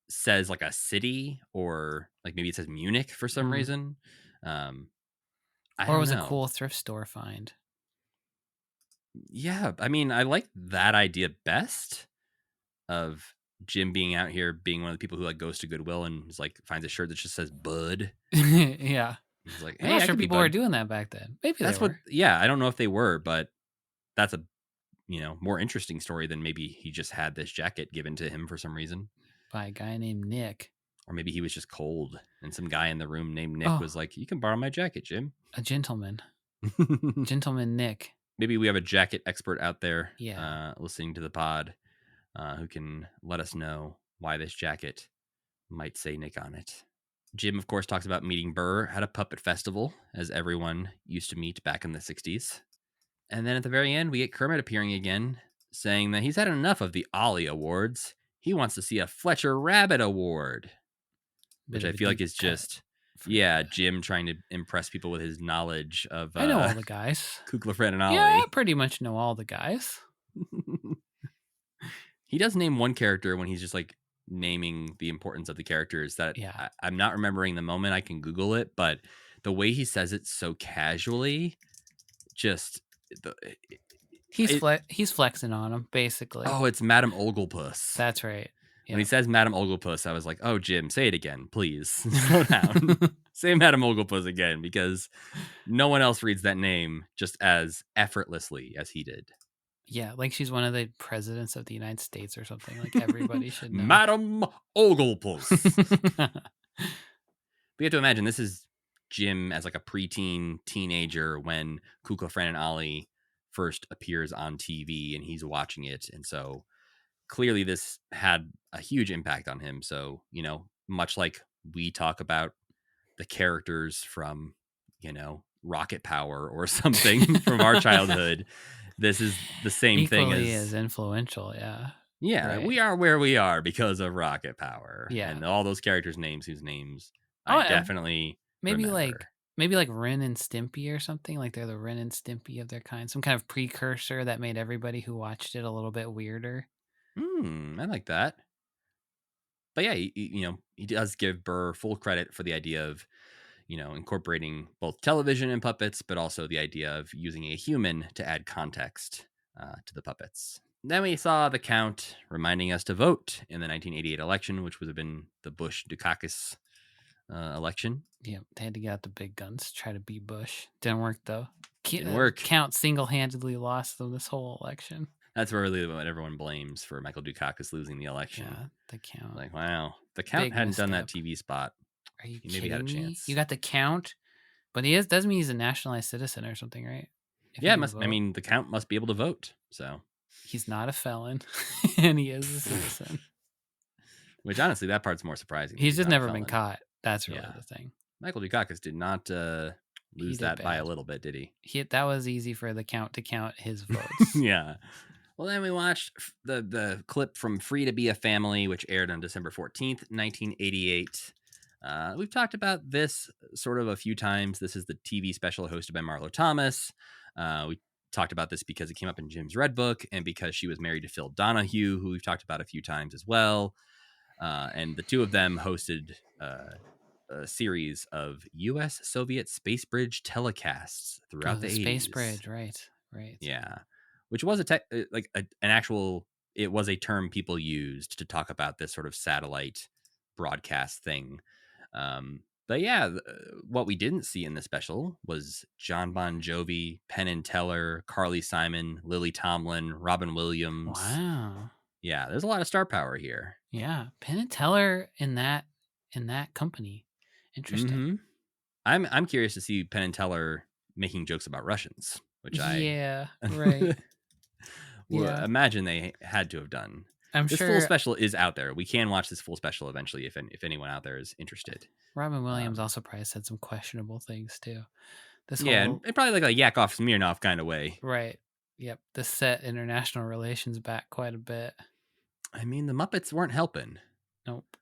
says like a city, or like maybe it says Munich for some reason. Or it was a cool thrift store find. Yeah, I mean, I like that idea best of Jim being out here, being one of the people who like goes to Goodwill and is like finds a shirt that just says Bud. Yeah. He's like, hey, I'm not sure people were doing that back then. Maybe that's they were. Yeah, I don't know if they were, but that's a more interesting story than maybe he just had this jacket given to him for some reason by a guy named Nick. Or maybe he was just cold and some guy in the room named Nick was like, you can borrow my jacket, Jim. A gentleman. Gentleman Nick. Maybe we have a jacket expert out there listening to the pod who can let us know why this jacket might say Nick on it. Jim, of course, talks about meeting Burr at a puppet festival, as everyone used to meet back in the 60s. And then at the very end, we get Kermit appearing again, saying that he's had enough of the Ollie Awards. He wants to see a Fletcher Rabbit Award, which Bit I of a feel like deep is cut just, for Jim trying to impress people with his knowledge of I know all the guys. Kukla, Fred, and Yeah, I Ollie. pretty much know all the guys. He does name one character when he's just like naming the importance of the characters that Yeah. I'm not remembering the moment. I can Google it, but the way he says it so casually, just He's flexing on him, basically. oh, it's Madame Oglepuss. That's right. When he says Madame Oglepuss, I was like, oh, Jim, say it again, please. Slow down. Say Madame Oglepuss again, because no one else reads that name just as effortlessly as he did. Yeah, like she's one of the presidents of the United States or something. Like everybody should know. Madame Oglepuss. But you have to imagine this is Jim as like a preteen teenager when Kukla, Fran, and Ollie first appears on TV and he's watching it. And so clearly this had a huge impact on him. So, much like we talk about the characters from, Rocket Power or something from our childhood, this is the same thing as influential. Yeah. Yeah, Right. we are where we are because of Rocket Power. Yeah. And all those characters' names whose names I definitely maybe remember. like Ren and Stimpy or something. Like they're the Ren and Stimpy of their kind. Some kind of precursor that made everybody who watched it a little bit weirder. I like that. But yeah, he does give Burr full credit for the idea of, incorporating both television and puppets, but also the idea of using a human to add context to the puppets. Then we saw the Count reminding us to vote in the 1988 election, which would have been the Bush-Dukakis election. Yeah, they had to get out the big guns, try to beat Bush. Didn't work though. Didn't work. Count single-handedly lost them this whole election. That's really what everyone blames for Michael Dukakis losing the election. Yeah, the Count. Like, wow, the Count hadn't done that TV spot. Are you He kidding maybe had a me? chance. You got the Count, but doesn't mean he's a nationalized citizen or something, right? Yeah, the Count must be able to vote. So he's not a felon, and he is a citizen. Which honestly, that part's more surprising. He's just never been caught. That's really the thing. Michael Dukakis did not lose that by a little bit, did he? That was easy for the Count to count his votes. Yeah. Well, then we watched the clip from Free to Be a Family, which aired on December 14th, 1988. We've talked about this sort of a few times. This is the TV special hosted by Marlo Thomas. We talked about this because it came up in Jim's Red Book and because she was married to Phil Donahue, who we've talked about a few times as well. And the two of them hosted a series of U.S.-Soviet space bridge telecasts throughout the 80s. Space bridge, right. Yeah, which was it was a term people used to talk about this sort of satellite broadcast thing. But yeah, what we didn't see in the special was John Bon Jovi, Penn and Teller, Carly Simon, Lily Tomlin, Robin Williams. Wow. Yeah, there's a lot of star power here. Yeah, Penn and Teller in that company. Interesting. Mm-hmm. I'm curious to see Penn and Teller making jokes about Russians, which right. imagine they had to have done. This full special is out there. We can watch this full special eventually if anyone out there is interested. Robin Williams also probably said some questionable things too. And probably like a Yakov Smirnoff kind of way. Right. Yep. This set international relations back quite a bit. I mean, the Muppets weren't helping. Nope.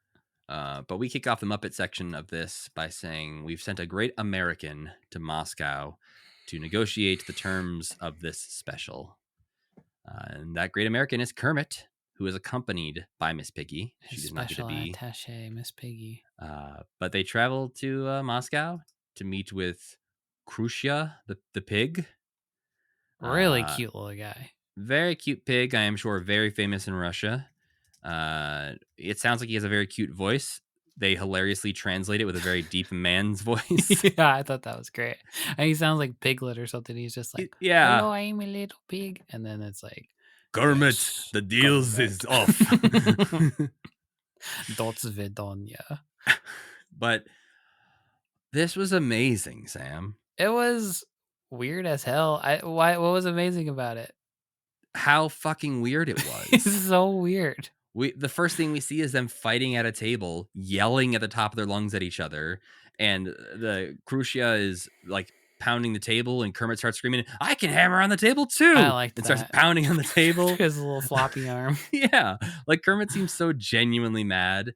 But we kick off the Muppet section of this by saying we've sent a great American to Moscow to negotiate the terms of this special. And that great American is Kermit, who is accompanied by Miss Piggy. She does not get to be attaché, Miss Piggy. But they travel to Moscow to meet with Khrushchev, the pig. Really cute little guy. Very cute pig. I am sure very famous in Russia. It sounds like he has a very cute voice. They hilariously translate it with a very deep man's voice. Yeah, I thought that was great. And he sounds like Piglet or something. He's just like, hello, I'm a little pig. And then it's like, Kermit, yes, the deals is off. Dots Vidonia. But this was amazing, Sam. It was weird as hell. What was amazing about it? How fucking weird it was. It's so weird. The first thing we see is them fighting at a table, yelling at the top of their lungs at each other. And the Khrushchev is like pounding the table, and Kermit starts screaming, "I can hammer on the table too!" I liked and starts that. pounding on the table. His little floppy arm. Yeah, like Kermit seems so genuinely mad.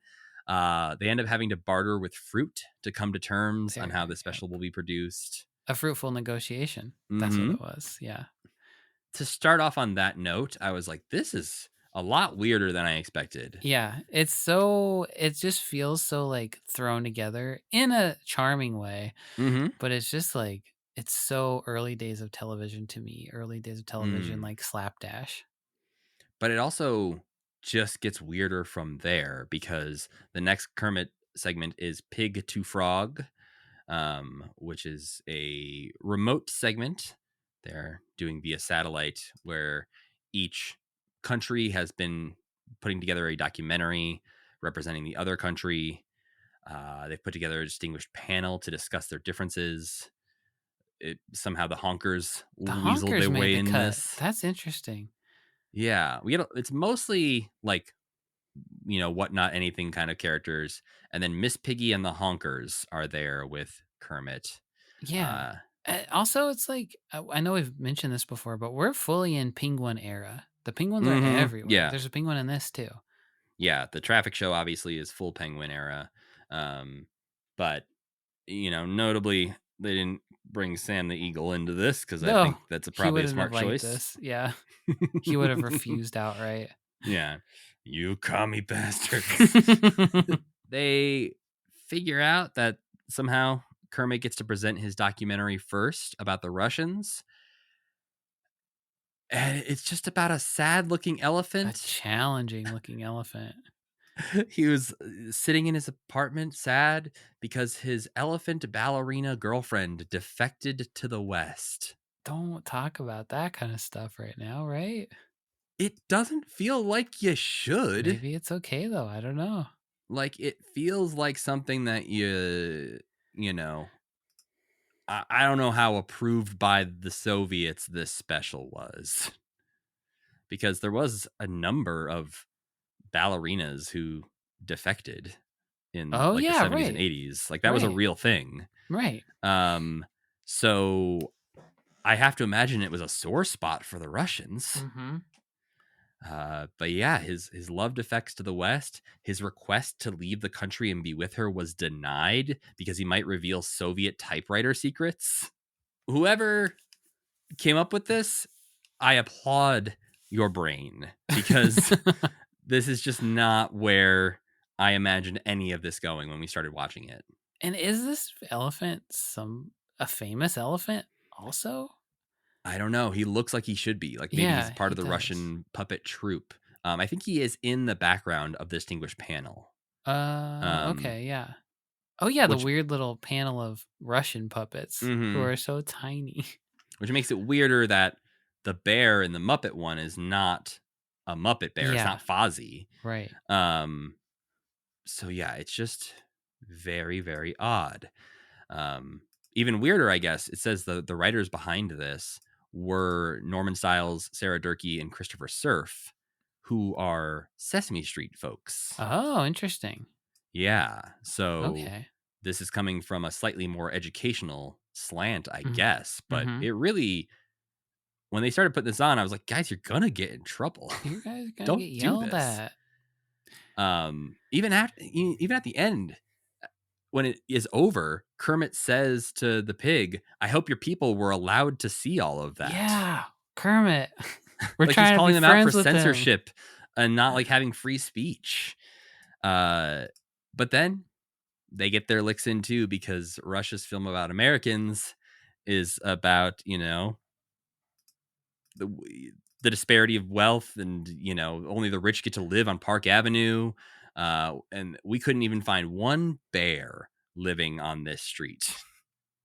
They end up having to barter with fruit to come to terms on how the special will be produced. A fruitful negotiation. That's what Mhm. it was. Yeah. To start off on that note, I was like, this is a lot weirder than I expected. Yeah. It just feels so like thrown together in a charming way, Mm-hmm. but it's just like, it's so early days of television to me. Early days of television, like slapdash. But it also just gets weirder from there because the next Kermit segment is Pig to Frog, which is a remote segment. They're doing via satellite where each country has been putting together a documentary representing the other country. They've put together a distinguished panel to discuss their differences. Somehow the honkers The weasel honkers their made way the in cut. this. That's interesting. Yeah, it's mostly like, what not anything kind of characters, and then Miss Piggy and the honkers are there with Kermit. Yeah. Also, it's like, I know we've mentioned this before, but we're fully in penguin era. The penguins are everywhere. Yeah, There's a penguin in this too. yeah. The traffic show obviously is full penguin era, but notably they didn't bring Sam the Eagle into this because I think No, that's he probably a wouldn't have smart liked choice. this. Yeah. He would have refused outright. Yeah, you commie bastards. They figure out that somehow Kermit gets to present his documentary first about the Russians. And it's just about a sad looking A elephant. challenging looking elephant. He was sitting in his apartment sad because his elephant ballerina girlfriend defected to the West. Don't talk about that kind of stuff right now, right? It doesn't feel like you should. Maybe it's okay though. I don't know. Like, it feels like something that you know, I don't know how approved by the Soviets this special was. Because there was a number of ballerinas who defected in Oh like the yeah, 70s and right. 80s. Like that was a Right. real thing. Right. So I have to imagine it was a sore spot for the Russians. Mm-hmm. But yeah, his love defects to the West. His request to leave the country and be with her was denied because he might reveal Soviet typewriter secrets. Whoever came up with this, I applaud your brain because this is just not where I imagined any of this going when we started watching it. And is this elephant a famous elephant also? I don't know. He looks like he should be. Like maybe Yeah, he's part he of the does. Russian puppet troupe. I think he is in the background of the distinguished panel. Okay, yeah. Oh yeah, the which- weird little panel of Russian puppets who are so tiny. Which makes it weirder that the bear in the Muppet one is not a Muppet bear. It's Yeah. not Fozzie. Right. So yeah, it's just very, very odd. Even weirder, I guess. It says the writers behind this were Norman Stiles, Sarah Durkee, and Christopher Surf, who are Sesame Street folks. Oh, interesting. Yeah. So Okay. this is coming from a slightly more educational slant, I Mhm. guess. But Mhm. it really, when they started putting this on, I was like, guys, you're gonna get in trouble. You guys gonna Don't get do yelled this. at. Even at the end, when it is over, Kermit says to the pig, "I hope your people were allowed to see all of that." Yeah, Kermit. We're Like trying he's to calling be them out for friends with him. censorship and not like having free speech. But then they get their licks in too because Russia's film about Americans is about, the disparity of wealth and, only the rich get to live on Park Avenue. And we couldn't even find one bear living on this street.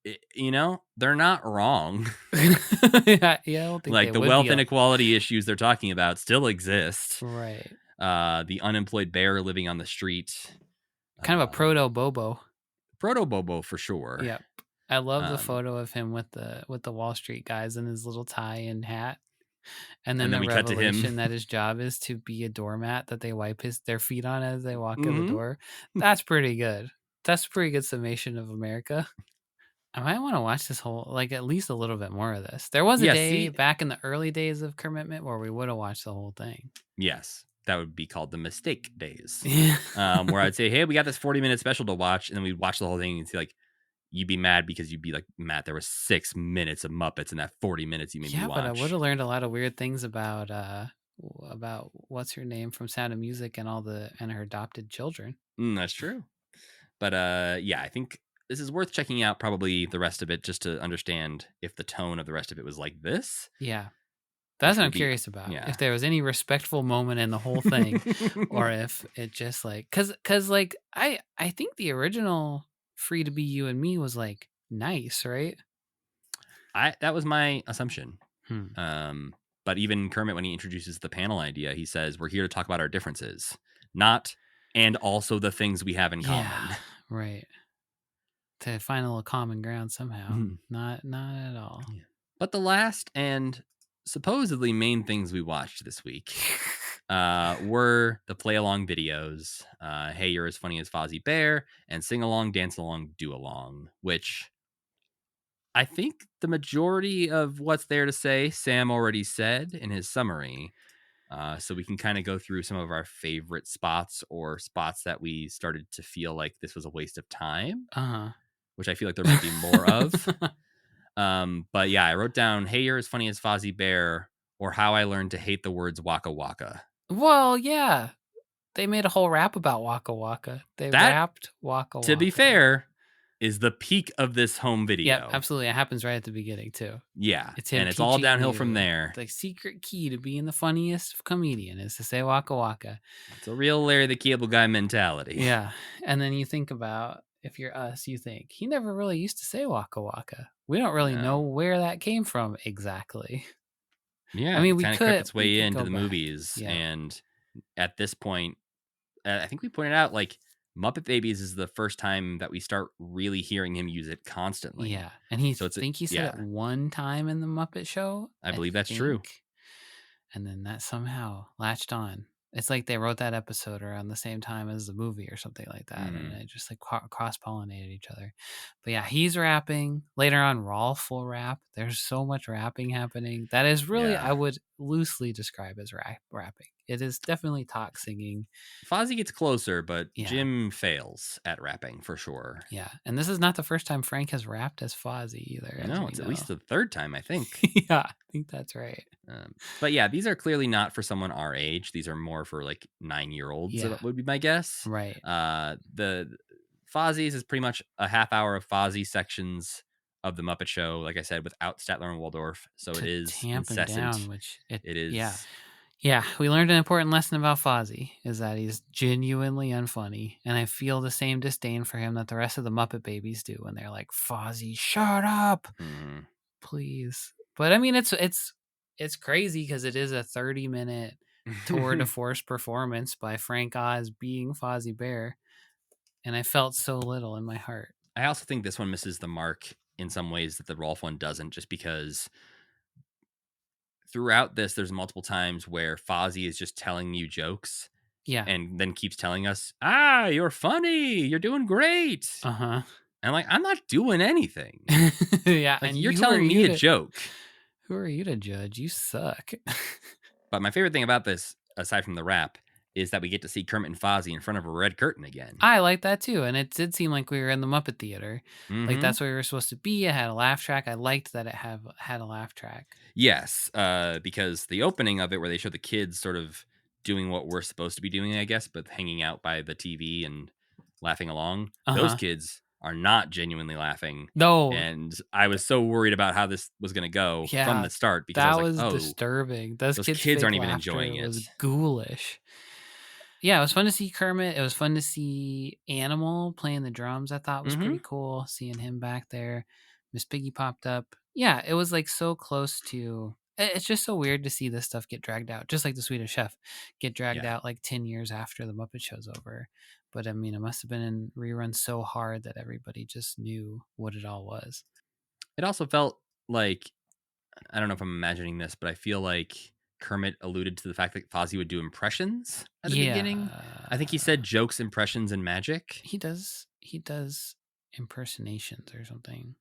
They're not wrong. Yeah, I don't think Like they the would wealth be inequality issues they're talking about still exist. right. The unemployed bear living on the street. Kind of a proto Bobo. Proto Bobo for sure. Yep. I love the photo of him with the Wall Street guys in his little tie and hat. And then the we cut to him. revelation that his job is to be a doormat that they wipe their feet on as they walk in the door. That's pretty good. That's a pretty good summation of America. I might want to watch this whole, like, at least a little bit more of this. There was a Yeah, day see, back in the early days of commitment where we would have watched the whole thing. yes, that would be called the mistake days, Yeah. where I'd say, "Hey, we got this 40-minute special to watch," and then we'd watch the whole thing and see, like, you'd be mad because you'd be like, "Matt, there was 6 minutes of Muppets in that 40 minutes you made me Yeah, but I would watch." have learned a lot of weird things about what's her name from Sound of Music and her adopted children. That's true. But, yeah, I think this is worth checking out probably the rest of it just to understand if the tone of the rest of it was like this, Yeah. That's which what would I'm be curious about. yeah. If there was any respectful moment in the whole thing, or if it just like, cause like I think the original Free to Be You and Me was like nice, right? That was my assumption. Hmm. But even Kermit, when he introduces the panel idea, he says, "We're here to talk about our differences, not and also the things we have in Yeah, common." right. To find a little common ground somehow. Not at all. Yeah. But the last and supposedly main things we watched this week were the play along videos. Hey, you're as funny as Fozzie Bear, and sing along, dance along, do along, which I think the majority of what's there to say, Sam already said in his summary. So we can kind of go through some of our favorite spots or spots that we started to feel like this was a waste of time, which I feel like there might be more of. But yeah, I wrote down, "Hey, you're as funny as Fozzie Bear," or "How I learned to hate the words Wocka Wocka." Well, yeah. They made a whole rap about Waka Waka. They That, rapped Waka to be Waka. fair, is the peak of this home Yep, video. absolutely. It happens right at the beginning too. Yeah, It's him and it's all teaching downhill from you there. the secret key to being the funniest comedian is to say Waka Waka. It's a real Larry the Cable Guy mentality. Yeah. And then you think about, if you're us, you think he never really used to say Waka Waka. We don't really know No. where that came from exactly. Yeah, I mean, it kind of crept its we way could into go the back. movies, Yeah. and at this point, I think we pointed out like Muppet Babies is the first time that we start really hearing him use it constantly. Yeah. And So it's he said it one time in the Muppet Show. I believe that's true. And then that somehow latched on. It's like they wrote that episode around the same time as the movie or something like that, and it just like cross pollinated each other. But yeah, he's rapping. Later on, Rolf will rap. There's so much rapping happening. That is really, I would loosely describe as rapping. It is definitely talk singing. Fozzie gets closer, but Yeah. Jim fails at rapping for sure. Yeah, and this is not the first time Frank has rapped as Fozzie either. No, it's at least the third time, I think. Yeah, I think that's right. But yeah, these are clearly not for someone our age. These are more for like 9-year-olds. Yeah. That would be my guess. Right. The Fozzie's is pretty much a half hour of Fozzie sections of the Muppet Show. Like I said, without Statler and Waldorf, so it is tamp him incessant. down, which it is. Yeah. Yeah, we learned an important lesson about Fozzie, is that he's genuinely unfunny, and I feel the same disdain for him that the rest of the Muppet Babies do when they're like, "Fozzie, shut up, please." But I mean, it's crazy because it is a 30-minute tour de force performance by Frank Oz being Fozzie Bear, and I felt so little in my heart. I also think this one misses the mark in some ways that the Rolf one doesn't, just because throughout this, there's multiple times where Fozzie is just telling you jokes. Yeah. And then keeps telling us, "You're funny. You're doing great." And I'm like, I'm not doing anything. Yeah. Like, and you're telling me a joke. Who are you to judge? You suck. But my favorite thing about this, aside from the rap, is that we get to see Kermit and Fozzie in front of a red curtain again. I like that too. And it did seem like we were in the Muppet Theater. Like that's where we were supposed to be. It had a laugh track. I liked that it had a laugh track. Yes, because the opening of it, where they show the kids sort of doing what we're supposed to be doing, I guess, but hanging out by the TV and laughing along, those kids are not genuinely laughing. No. And I was so worried about how this was going to go from the start, because that I was like, disturbing. Those kids aren't even enjoying it. It was ghoulish. Yeah, it was fun to see Kermit. It was fun to see Animal playing the drums. I thought was pretty cool, seeing him back there. Miss Piggy popped up. Yeah, it was like so close to. It's just so weird to see this stuff get dragged out, just like the Swedish Chef get dragged out like 10 years after the Muppet Show's over. But I mean, it must have been in reruns so hard that everybody just knew what it all was. It also felt like, I don't know if I'm imagining this, but I feel like Kermit alluded to the fact that Fozzie would do impressions at the beginning. I think he said jokes, impressions, and magic. He does impersonations or something.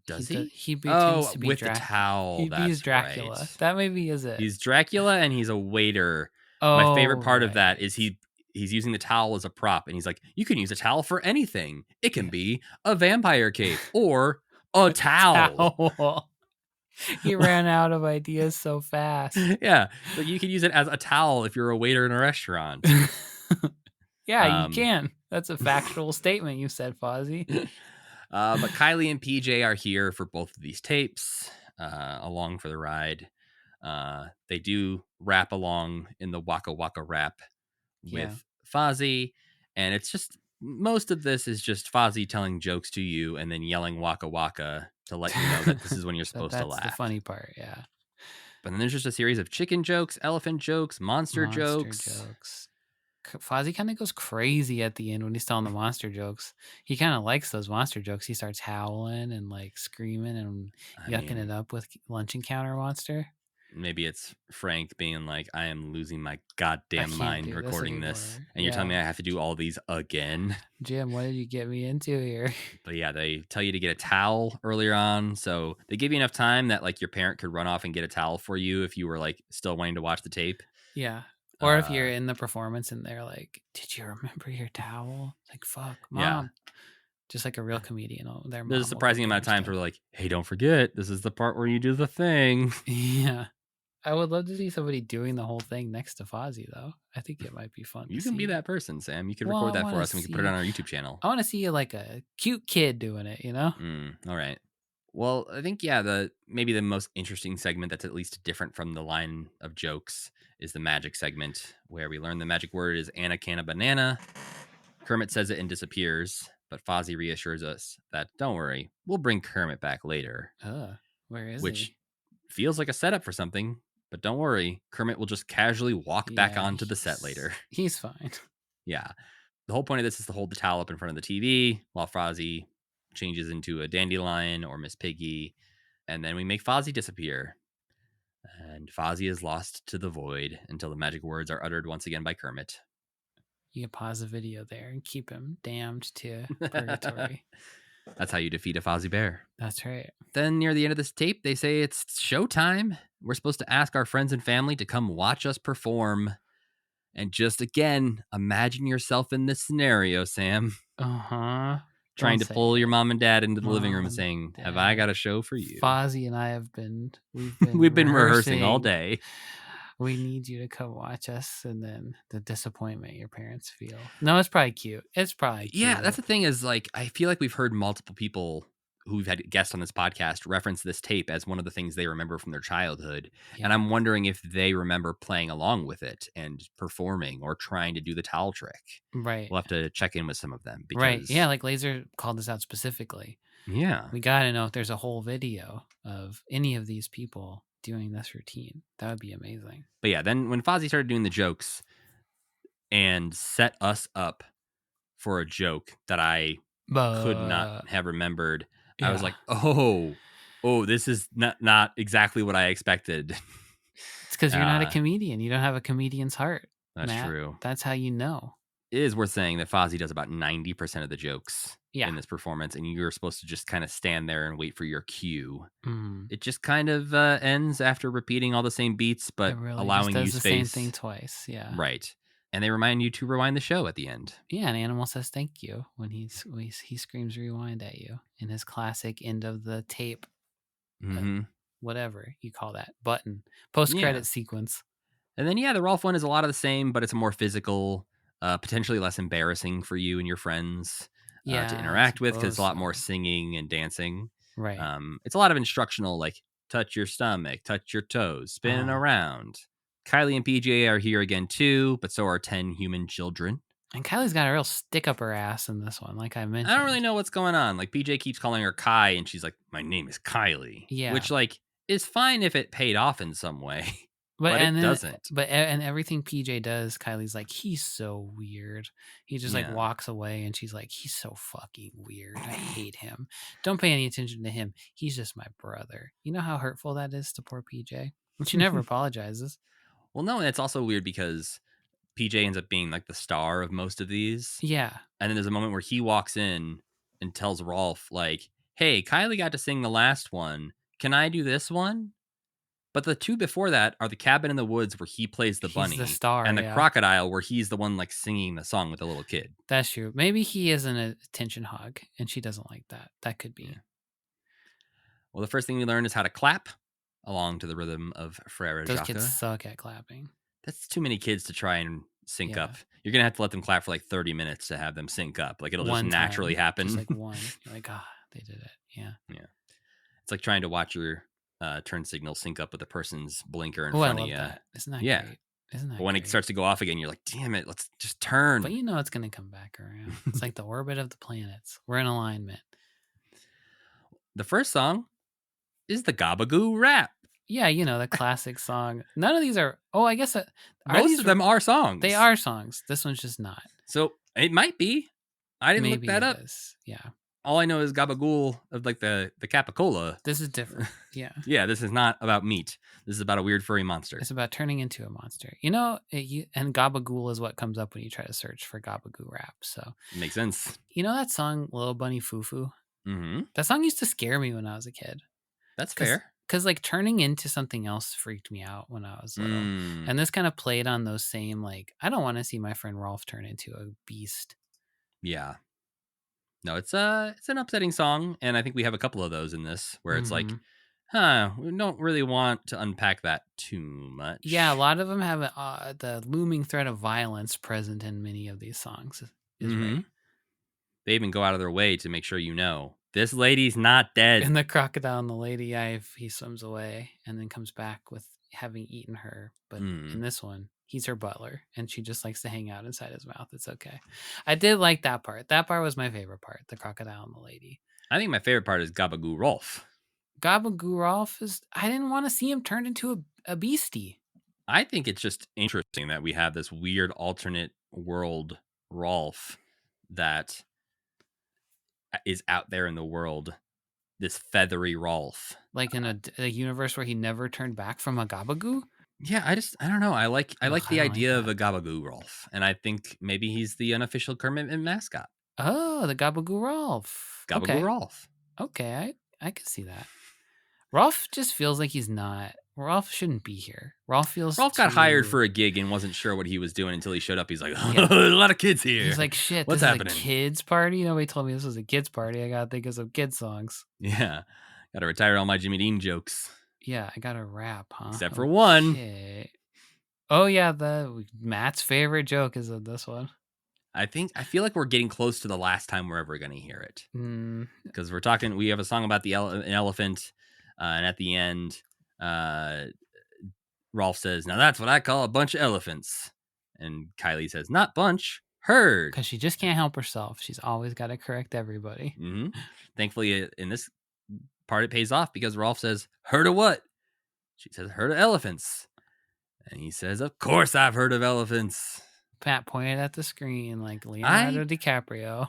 Does he? He pretends to be With the towel. He's That's Dracula. right. That maybe is it. He's Dracula and he's a waiter. My Oh, favorite part of that right. is he's using the towel as a prop, and he's like, you can use a towel for anything. It can be a vampire cape or a towel. Towel. He ran out of ideas so fast. Yeah, like you can use it as a towel if you're a waiter in a restaurant. Yeah, you can. That's a factual statement you said, Fozzie. But Kylie and PJ are here for both of these tapes, along for the ride. They do rap along in the Wocka Wocka rap with Fozzie, and it's just most of this is just Fozzie telling jokes to you and then yelling Wocka Wocka to let you know that this is when you're supposed to laugh. That's the funny part, yeah. But then there's just a series of chicken jokes, elephant jokes, monster jokes. Fozzie kind of goes crazy at the end when he's telling the monster jokes. He kind of likes those monster jokes. He starts howling and like screaming and yucking it up with lunch encounter monster. Maybe it's Frank being like, I am losing my goddamn mind recording this. And you're telling me I have to do all these again? Jim, what did you get me into here? But yeah, they tell you to get a towel earlier on. So they give you enough time that like your parent could run off and get a towel for you if you were like still wanting to watch the tape. Yeah. Or if you're in the performance and they're like, did you remember your towel? Like, fuck, Mom. Yeah. Just like a real comedian. There's a surprising amount of times where like, hey, don't forget, this is the part where you do the thing. Yeah. I would love to see somebody doing the whole thing next to Fozzie, though. I think it might be fun. You can be that person, Sam. You can record that for us and we can put it on our YouTube channel. I want to see like a cute kid doing it, you know? All right. Well, I think, yeah, maybe the most interesting segment that's at least different from the line of jokes is the magic segment, where we learn the magic word is Anna Canna Banana. Kermit says it and disappears, but Fozzie reassures us that, don't worry, we'll bring Kermit back later. Where is Which he? Feels like a setup for something, but don't worry, Kermit will just casually walk back onto the set later. He's fine. Yeah. The whole point of this is to hold the towel up in front of the TV while Fozzie changes into a dandelion or Miss Piggy, and then we make Fozzie disappear. And Fozzie is lost to the void until the magic words are uttered once again by Kermit. You can pause the video there and keep him damned to purgatory. That's how you defeat a Fozzie Bear. That's right. Then near the end of this tape, they say it's showtime. We're supposed to ask our friends and family to come watch us perform. And just again, imagine yourself in this scenario, Sam. Trying to pull your mom and dad into the living room and saying, have I got a show for you? Fozzie and I have been, we've been rehearsing all day. We need you to come watch us. And then the disappointment your parents feel. No, it's probably cute. Yeah, that's the thing is like, I feel like we've heard multiple people who we've had guests on this podcast reference this tape as one of the things they remember from their childhood. Yeah. And I'm wondering if they remember playing along with it and performing or trying to do the towel trick. Right. We'll have to check in with some of them. Right. Yeah, like Laser called this out specifically. Yeah. We got to know if there's a whole video of any of these people doing this routine. That would be amazing. But yeah, then when Fozzie started doing the jokes and set us up for a joke that I could not have remembered, I was like, oh, this is not exactly what I expected. It's because you're not a comedian. You don't have a comedian's heart. That's Matt. true. That's how you know. It is worth saying that Fozzie does about 90% of the jokes in this performance, and you're supposed to just kind of stand there and wait for your cue. It just kind of ends after repeating all the same beats, but allowing you space. The same thing twice, yeah. Right. And they remind you to rewind the show at the end. Yeah, an animal says thank you when he screams rewind at you in his classic end of the tape, whatever you call that, button, post-credit sequence. And then, the Rolf one is a lot of the same, but it's a more physical, potentially less embarrassing for you and your friends to interact with because it's a lot more singing and dancing. Right. It's a lot of instructional, like touch your stomach, touch your toes, spin around. Kylie and PJ are here again too, but so are 10 human children. And Kylie's got a real stick up her ass in this one, like I mentioned. I don't really know what's going on. Like PJ keeps calling her Kai, and she's like, "My name is Kylie." Yeah, which like is fine if it paid off in some way, but it doesn't. And everything PJ does, Kylie's like, "He's so weird." He just like walks away, and she's like, "He's so fucking weird. I hate him. Don't pay any attention to him. He's just my brother." You know how hurtful that is to poor PJ. And she never apologizes. Well, no, and it's also weird because PJ ends up being like the star of most of these. Yeah. And then there's a moment where he walks in and tells Rolf, like, hey, Kylie got to sing the last one. Can I do this one? But the two before that are the cabin in the woods where he plays the He's bunny, the star, and the yeah. crocodile where he's the one like singing the song with the little kid. That's true. Maybe he is an attention hog, and she doesn't like that. That could be. Yeah. Well, the first thing we learn is how to clap along to the rhythm of Frere Those Jacques. kids suck at clapping. That's too many kids to try and sync Yeah. up. You're gonna have to let them clap for like 30 minutes to have them sync up. Like it'll One just naturally time, happen. Just like one. You're like, they did it. Yeah. Yeah. It's like trying to watch your turn signal sync up with the person's blinker in Oh, I front of love you. that. Isn't that Yeah. great? Isn't that But when great? it starts to go off again, you're like, damn it, let's just turn. But you know it's going to come back around. It's like the orbit of the planets. We're in alignment. The first song is the Gabagoo Rap. Yeah, you know, the classic song. None of these are... Oh, I guess... Most of them are songs. They are songs. This one's just not. So it might be. I didn't Maybe look that up. Is. Yeah. All I know is Gabagool of like the Capicola. This is different. Yeah. Yeah, this is not about meat. This is about a weird furry monster. It's about turning into a monster. You know, and Gabagool is what comes up when you try to search for Gabagoo rap. So Makes sense. you know that song Little Bunny Foo-Foo? Mm-hmm. That song used to scare me when I was a kid. That's fair. Because like turning into something else freaked me out when I was little. And this kind of played on those same like, I don't want to see my friend Rolf turn into a beast. Yeah. No, it's an upsetting song, and I think we have a couple of those in this where it's like, we don't really want to unpack that too much. Yeah, a lot of them have the looming threat of violence present in many of these songs. Right. They even go out of their way to make sure you know this lady's not dead. And the crocodile and the lady, he swims away and then comes back with having eaten her. But in this one, he's her butler, and she just likes to hang out inside his mouth. It's okay. I did like that part. That part was my favorite part, the crocodile and the lady. I think my favorite part is Gabagoo Rolf. Gabagoo Rolf is... I didn't want to see him turned into a beastie. I think it's just interesting that we have this weird alternate world Rolf that is out there in the world. This feathery Rolf. Like in a universe where he never turned back from a Gabagoo? Yeah, I don't know. I like the idea of that. a Gabagoo Rolf, and I think maybe he's the unofficial Kermit mascot. Oh, the Gabagoo Rolf. Gabagoo Rolf. Okay, I can see that. Rolf just feels like he's not. Rolf shouldn't be here. Rolf got hired for a gig and wasn't sure what he was doing until he showed up. He's like, Yeah. a lot of kids here. He's like, shit, What's this happening? is a kids party? Nobody told me this was a kids party. I gotta think of some kids songs. Yeah, gotta retire all my Jimmy Dean jokes. Yeah, I gotta rap, huh? Except for one. Oh yeah, Matt's favorite joke is this one. I feel like we're getting close to the last time we're ever gonna hear it. Because we have a song about an elephant, and at the end, Rolf says, "Now that's what I call a bunch of elephants," and Kylie says, "Not bunch, herd." Because she just can't help herself. She's always got to correct everybody. Mm-hmm. Thankfully, in this part, it pays off because Rolf says, "Herd of what?" She says, "Herd of elephants," and he says, "Of course, I've heard of elephants." Pat pointed at the screen like Leonardo DiCaprio.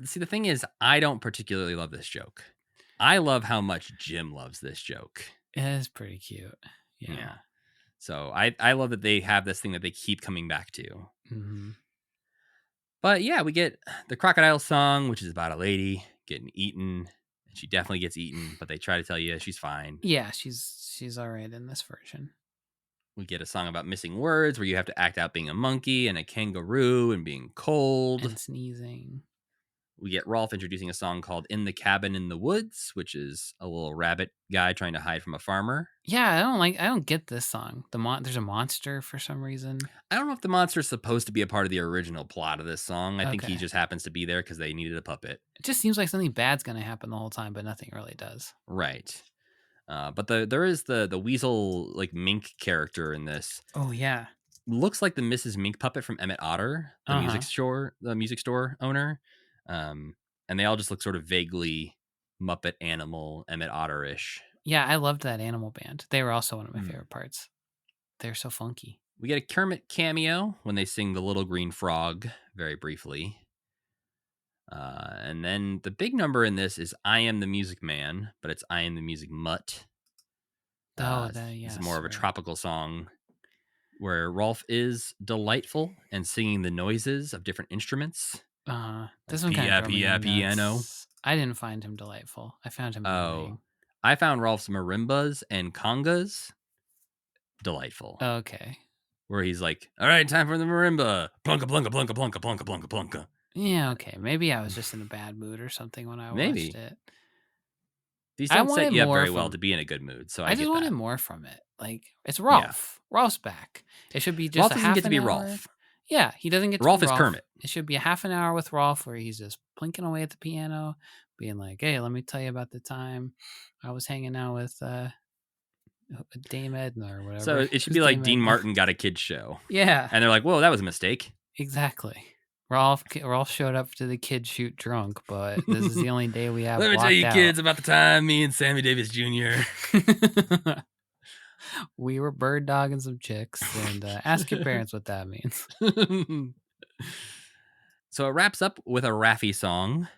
See, the thing is, I don't particularly love this joke. I love how much Jim loves this joke. It is pretty cute. Yeah. So I love that they have this thing that they keep coming back to. Mm-hmm. But yeah, we get the crocodile song, which is about a lady getting eaten. And she definitely gets eaten, but they try to tell you she's fine. Yeah, she's all right in this version. We get a song about missing words where you have to act out being a monkey and a kangaroo and being cold. And sneezing. We get Rolf introducing a song called In the Cabin in the Woods, which is a little rabbit guy trying to hide from a farmer. Yeah, I don't get this song. There's a monster for some reason. I don't know if the monster's supposed to be a part of the original plot of this song. I think he Okay. just happens to be there because they needed a puppet. It just seems like something bad's going to happen the whole time, but nothing really does. Right. But there is the weasel like mink character in this. Oh yeah. Looks like the Mrs. Mink puppet from Emmett Otter, the music store owner. And they all just look sort of vaguely Muppet animal, Emmett Otter-ish. Yeah, I loved that animal band. They were also one of my favorite parts. They're so funky. We get a Kermit cameo when they sing The Little Green Frog very briefly. And then the big number in this is I Am the Music Man, but it's I Am the Music Mutt. It's more of a tropical song where Rolf is delightful and singing the noises of different instruments. This one kind of piano. I didn't find him delightful. I found him annoying. I found Rolf's marimbas and congas delightful. Okay. Where he's like, all right, time for the marimba. Plunka, plunka, plunka, plunka, plunka, plunka, plunka. Yeah, okay. Maybe I was just in a bad mood or something when I Maybe. watched it. These I don't set wanted you up more very well from- to be in a good mood, so I I just get wanted that. more from it. Like, it's Rolf. Rolf's back. It should be just Rolf a doesn't half get to an be hour. Rolf. Yeah, he doesn't get to Rolf be is Rolf. Kermit. It should be a half an hour with Rolf where he's just plinking away at the piano, being like, hey, let me tell you about the time I was hanging out with Dame Edna or whatever. So it should Who's be like Dame Dean Edna? Martin got a kid's show. Yeah, And they're like, whoa, that was a mistake. exactly. Rolf showed up to the kid shoot drunk, but this is the only day we have Let me tell blocked you, out. kids, about the time me and Sammy Davis Jr. We were bird dogging some chicks, and ask your parents what that means. So it wraps up with a Raffi song,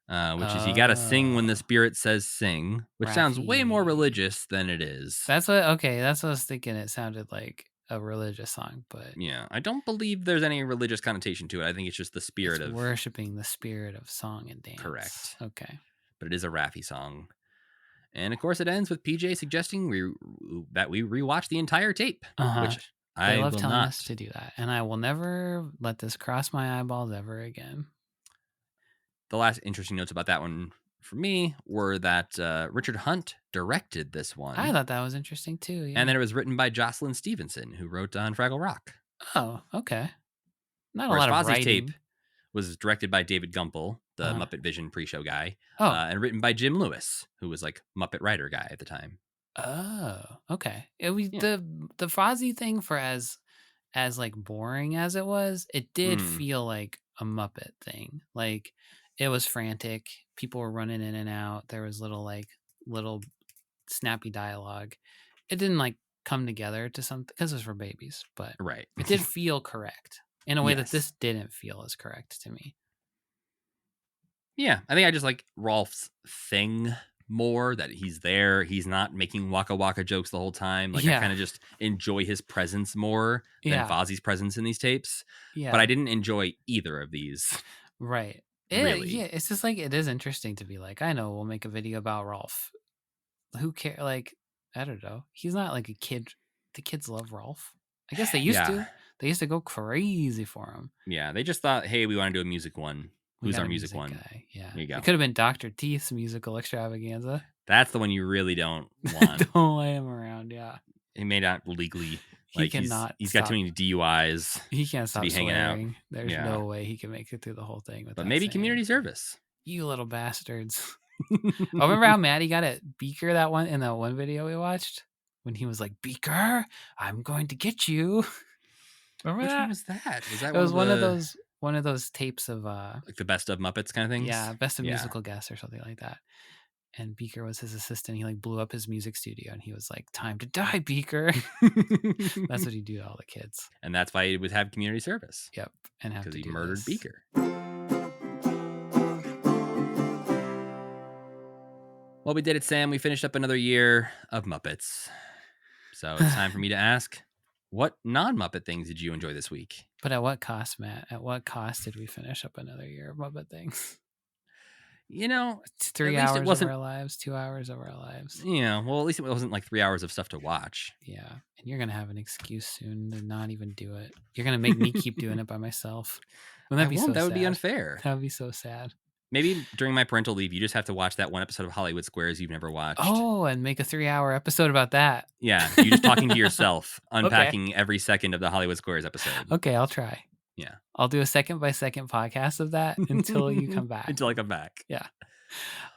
which is you got to sing when the spirit says sing, which sounds way more Raffi. religious than it is. That's what I was thinking. It sounded like a religious song, but Yeah, I don't believe there's any religious connotation to it. I think it's just the spirit it's of worshiping the spirit of song and dance. Correct. Okay. But it is a Raffi song. And of course, it ends with PJ suggesting that we rewatch the entire tape, which They I love will telling not. us to do that, and I will never let this cross my eyeballs ever again. The last interesting notes about that one for me were that Richard Hunt directed this one. I thought that was interesting too. Yeah. And then it was written by Jocelyn Stevenson, who wrote on Fraggle Rock. Oh, okay. Not Whereas a lot of Fozzie's writing. tape was directed by David Gumpel, the Muppet Vision pre-show guy, Oh. and written by Jim Lewis, who was like Muppet writer guy at the time. Oh, okay. The Fozzie thing, for as like boring as it was, it did feel like a Muppet thing. Like, it was frantic. People were running in and out. There was little snappy dialogue. It didn't like come together to something because it was for babies, but Right. it did feel correct in a way that Yes. this didn't feel as correct to me. Yeah, I think I just like Rolf's thing more, that he's there. He's not making Wocka Wocka jokes the whole time. Like, I kind of just enjoy his presence more than Fozzie's presence in these tapes. Yeah. But I didn't enjoy either of these. Right. Really. Yeah, it's just like, it is interesting to be like, I know we'll make a video about Rolf. Who cares? Like, I don't know. He's not like a kid. The kids love Rolf. I guess they used to. They used to go crazy for him. Yeah, they just thought, hey, we want to do a music one. Who's our music one? Guy. Yeah. There you go. It could have been Dr. Teeth's musical extravaganza. That's the one you really don't want. Don't lay him around, yeah. He may not legally. Like, he cannot. He's got too many DUIs. He can't stop hanging swearing. out. There's no way he can make it through the whole thing. But maybe community service. You little bastards. Remember how mad he got at Beaker in that one video we watched? When he was like, Beaker, I'm going to get you. Remember Which that? one was that? Was that it was one of those tapes of like the best of Muppets kind of things? Yeah, best of musical guests or something like that. And Beaker was his assistant. He like blew up his music studio and he was like, time to die, Beaker. That's what he'd do to all the kids. And that's why he would have community service. Yep. And have to because he do murdered this. Beaker. Well, we did it, Sam. We finished up another year of Muppets. So it's time for me to ask, what non-Muppet things did you enjoy this week? But at what cost, Matt? At what cost did we finish up another year of Muppet things? You know, it's 3 hours of our lives, 2 hours of our lives. Yeah, well, at least it wasn't like 3 hours of stuff to watch. Yeah, and you're going to have an excuse soon to not even do it. You're going to make me keep doing it by myself. Wouldn't that be so sad? That would be unfair. That would be so sad. Maybe during my parental leave, you just have to watch that one episode of Hollywood Squares you've never watched. Oh, and make a 3-hour episode about that. Yeah, you just talking to yourself, unpacking every second of the Hollywood Squares episode. Okay, I'll try. Yeah. I'll do a second-by-second podcast of that until you come back. Until I come back. Yeah.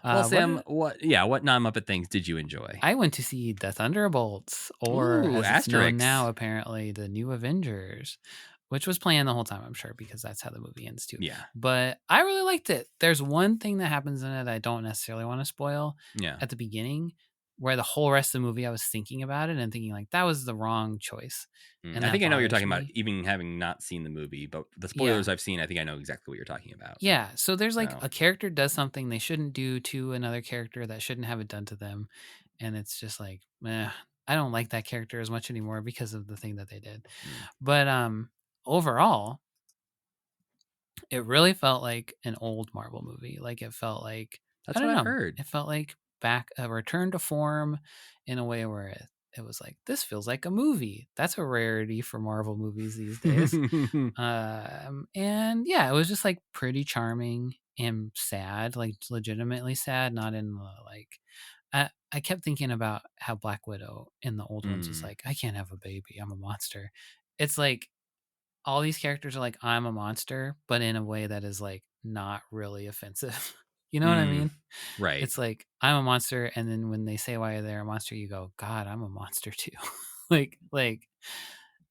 Well, Sam, what non-Muppet things did you enjoy? I went to see The Thunderbolts, or as it's known now, apparently, The New Avengers, which was playing the whole time, I'm sure, because that's how the movie ends too. Yeah. But I really liked it. There's one thing that happens in it I don't necessarily want to spoil at the beginning, where the whole rest of the movie I was thinking about it and thinking like that was the wrong choice. And I think I know what you're talking about, even having not seen the movie, but the spoilers I've seen, I think I know exactly what you're talking about. Yeah. So there's like a character does something they shouldn't do to another character that shouldn't have it done to them. And it's just like, I don't like that character as much anymore because of the thing that they did. But overall, it really felt like an old Marvel movie. Like it felt like That's I what don't I've know. heard. It felt like back a return to form in a way where it was like, this feels like a movie. That's a rarity for Marvel movies these days. And yeah, it was just like pretty charming and sad, like legitimately sad, not in the like. I kept thinking about how Black Widow in the old ones was like, I can't have a baby, I'm a monster. It's like all these characters are like, I'm a monster, but in a way that is like not really offensive. You know what I mean? Right. It's like, I'm a monster, and then when they say why they're a monster, you go, God, I'm a monster too. like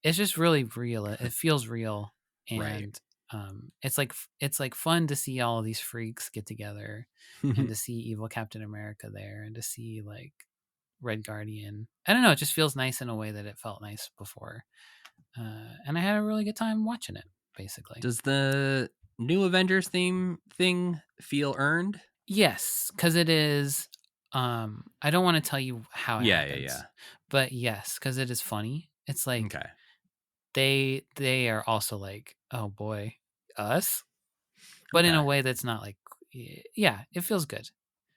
it's just really real. It feels real, Right. and it's like fun to see all of these freaks get together, and to see evil Captain America there, and to see like Red Guardian. I don't know. It just feels nice in a way that it felt nice before, and I had a really good time watching it. Basically, Does the new Avengers theme thing feel earned? yes, because it is. I don't want to tell you how it Yeah, happens, but yes, because it is funny. It's like Okay. they are also like, oh boy, us, but in a Okay. way that's not like, yeah, it feels good.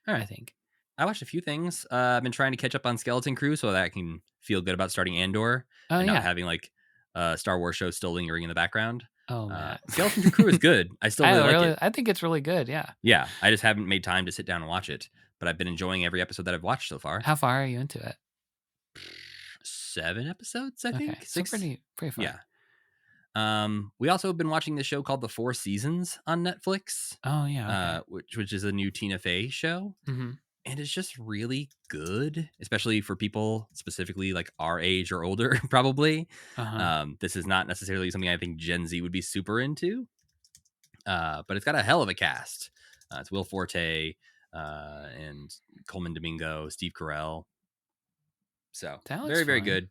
All I right. think. I watched a few things. I've been trying to catch up on Skeleton Crew so that I can feel good about starting Andor Oh and not yeah. having like a Star Wars show still lingering in the background. Oh Matt. Skeleton Crew is good. I still really like it. I think it's really good. Yeah. Yeah, I just haven't made time to sit down and watch it, but I've been enjoying every episode that I've watched so far. How far are you into it? 7 episodes, I Okay, think. so 6. pretty far. Yeah. We also have been watching this show called The Four Seasons on Netflix, Oh yeah. Okay. which is a new Tina Fey show, Mm-hmm. and it's just really good, especially for people specifically like our age or older, probably. Uh-huh. This is not necessarily something I think Gen Z would be super into, but it's got a hell of a cast. It's Will Forte and Coleman Domingo, Steve Carell. So That looks very, very fun. good.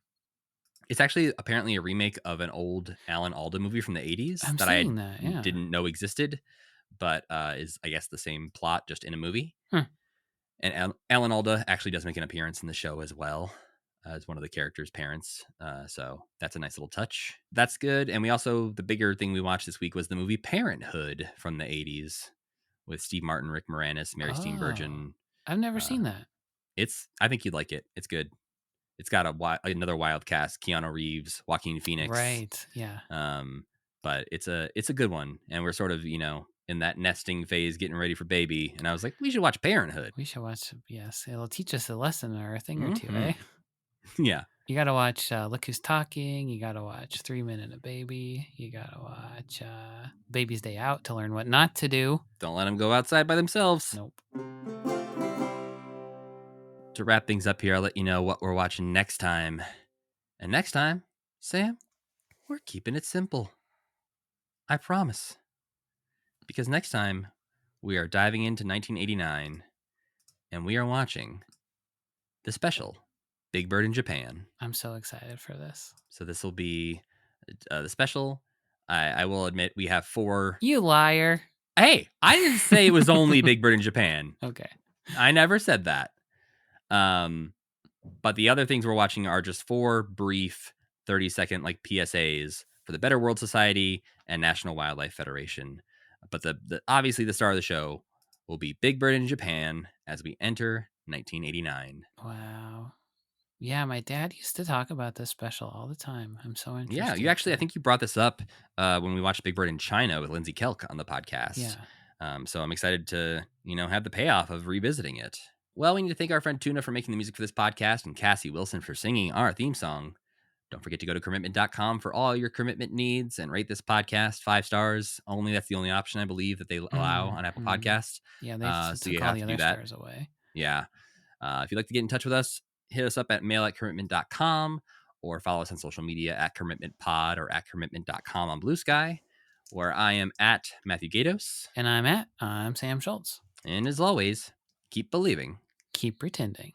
It's actually apparently a remake of an old Alan Alda movie from the 80s I'm that I seeing that. Yeah. didn't know existed, but is, I guess, the same plot, just in a movie. Huh. And Alan Alda actually does make an appearance in the show as well as one of the characters' parents. So that's a nice little touch. That's good. And we also, the bigger thing we watched this week was the movie Parenthood from the 80s with Steve Martin, Rick Moranis, Mary Oh, Steenburgen. I've never seen that. I think you'd like it. It's good. It's got another wild cast: Keanu Reeves, Joaquin Phoenix. Right. Yeah. But it's a good one, and we're sort of in that nesting phase, getting ready for baby. And I was like, we should watch Parenthood. We should watch. Yes, it'll teach us a lesson or a thing or two, Mhm. eh? Yeah. You got to watch Look Who's Talking. You got to watch 3 Men and a Baby. You got to watch Baby's Day Out to learn what not to do. Don't let them go outside by themselves. Nope. To wrap things up here, I'll let you know what we're watching next time. And next time, Sam, we're keeping it simple. I promise. Because next time, we are diving into 1989, and we are watching the special Big Bird in Japan. I'm so excited for this. So this will be the special. I will admit we have 4. You liar. Hey, I didn't say it was only Big Bird in Japan. Okay. I never said that. But the other things we're watching are just 4 brief 30-second like PSAs for the Better World Society and National Wildlife Federation. But the obviously the star of the show will be Big Bird in Japan as we enter 1989. Wow. Yeah, my dad used to talk about this special all the time. I'm so interested. Yeah, you actually, I think you brought this up when we watched Big Bird in China with Lindsay Kelk on the podcast. Yeah. So I'm excited to, have the payoff of revisiting it. Well, we need to thank our friend Tuna for making the music for this podcast and Cassie Wilson for singing our theme song. Don't forget to go to commitment.com for all your commitment needs and rate this podcast 5 stars. Only that's the only option I believe that they allow on Apple Podcasts. Yeah, they so you took all have the to do other that. stars away. Yeah. If you'd like to get in touch with us, hit us up at mail@commitment.com or follow us on social media at commitmentpod or at commitment.com on Blue Sky, where I am at Matthew Gatos. And I'm Sam Schultz. And as always, keep believing. Keep pretending.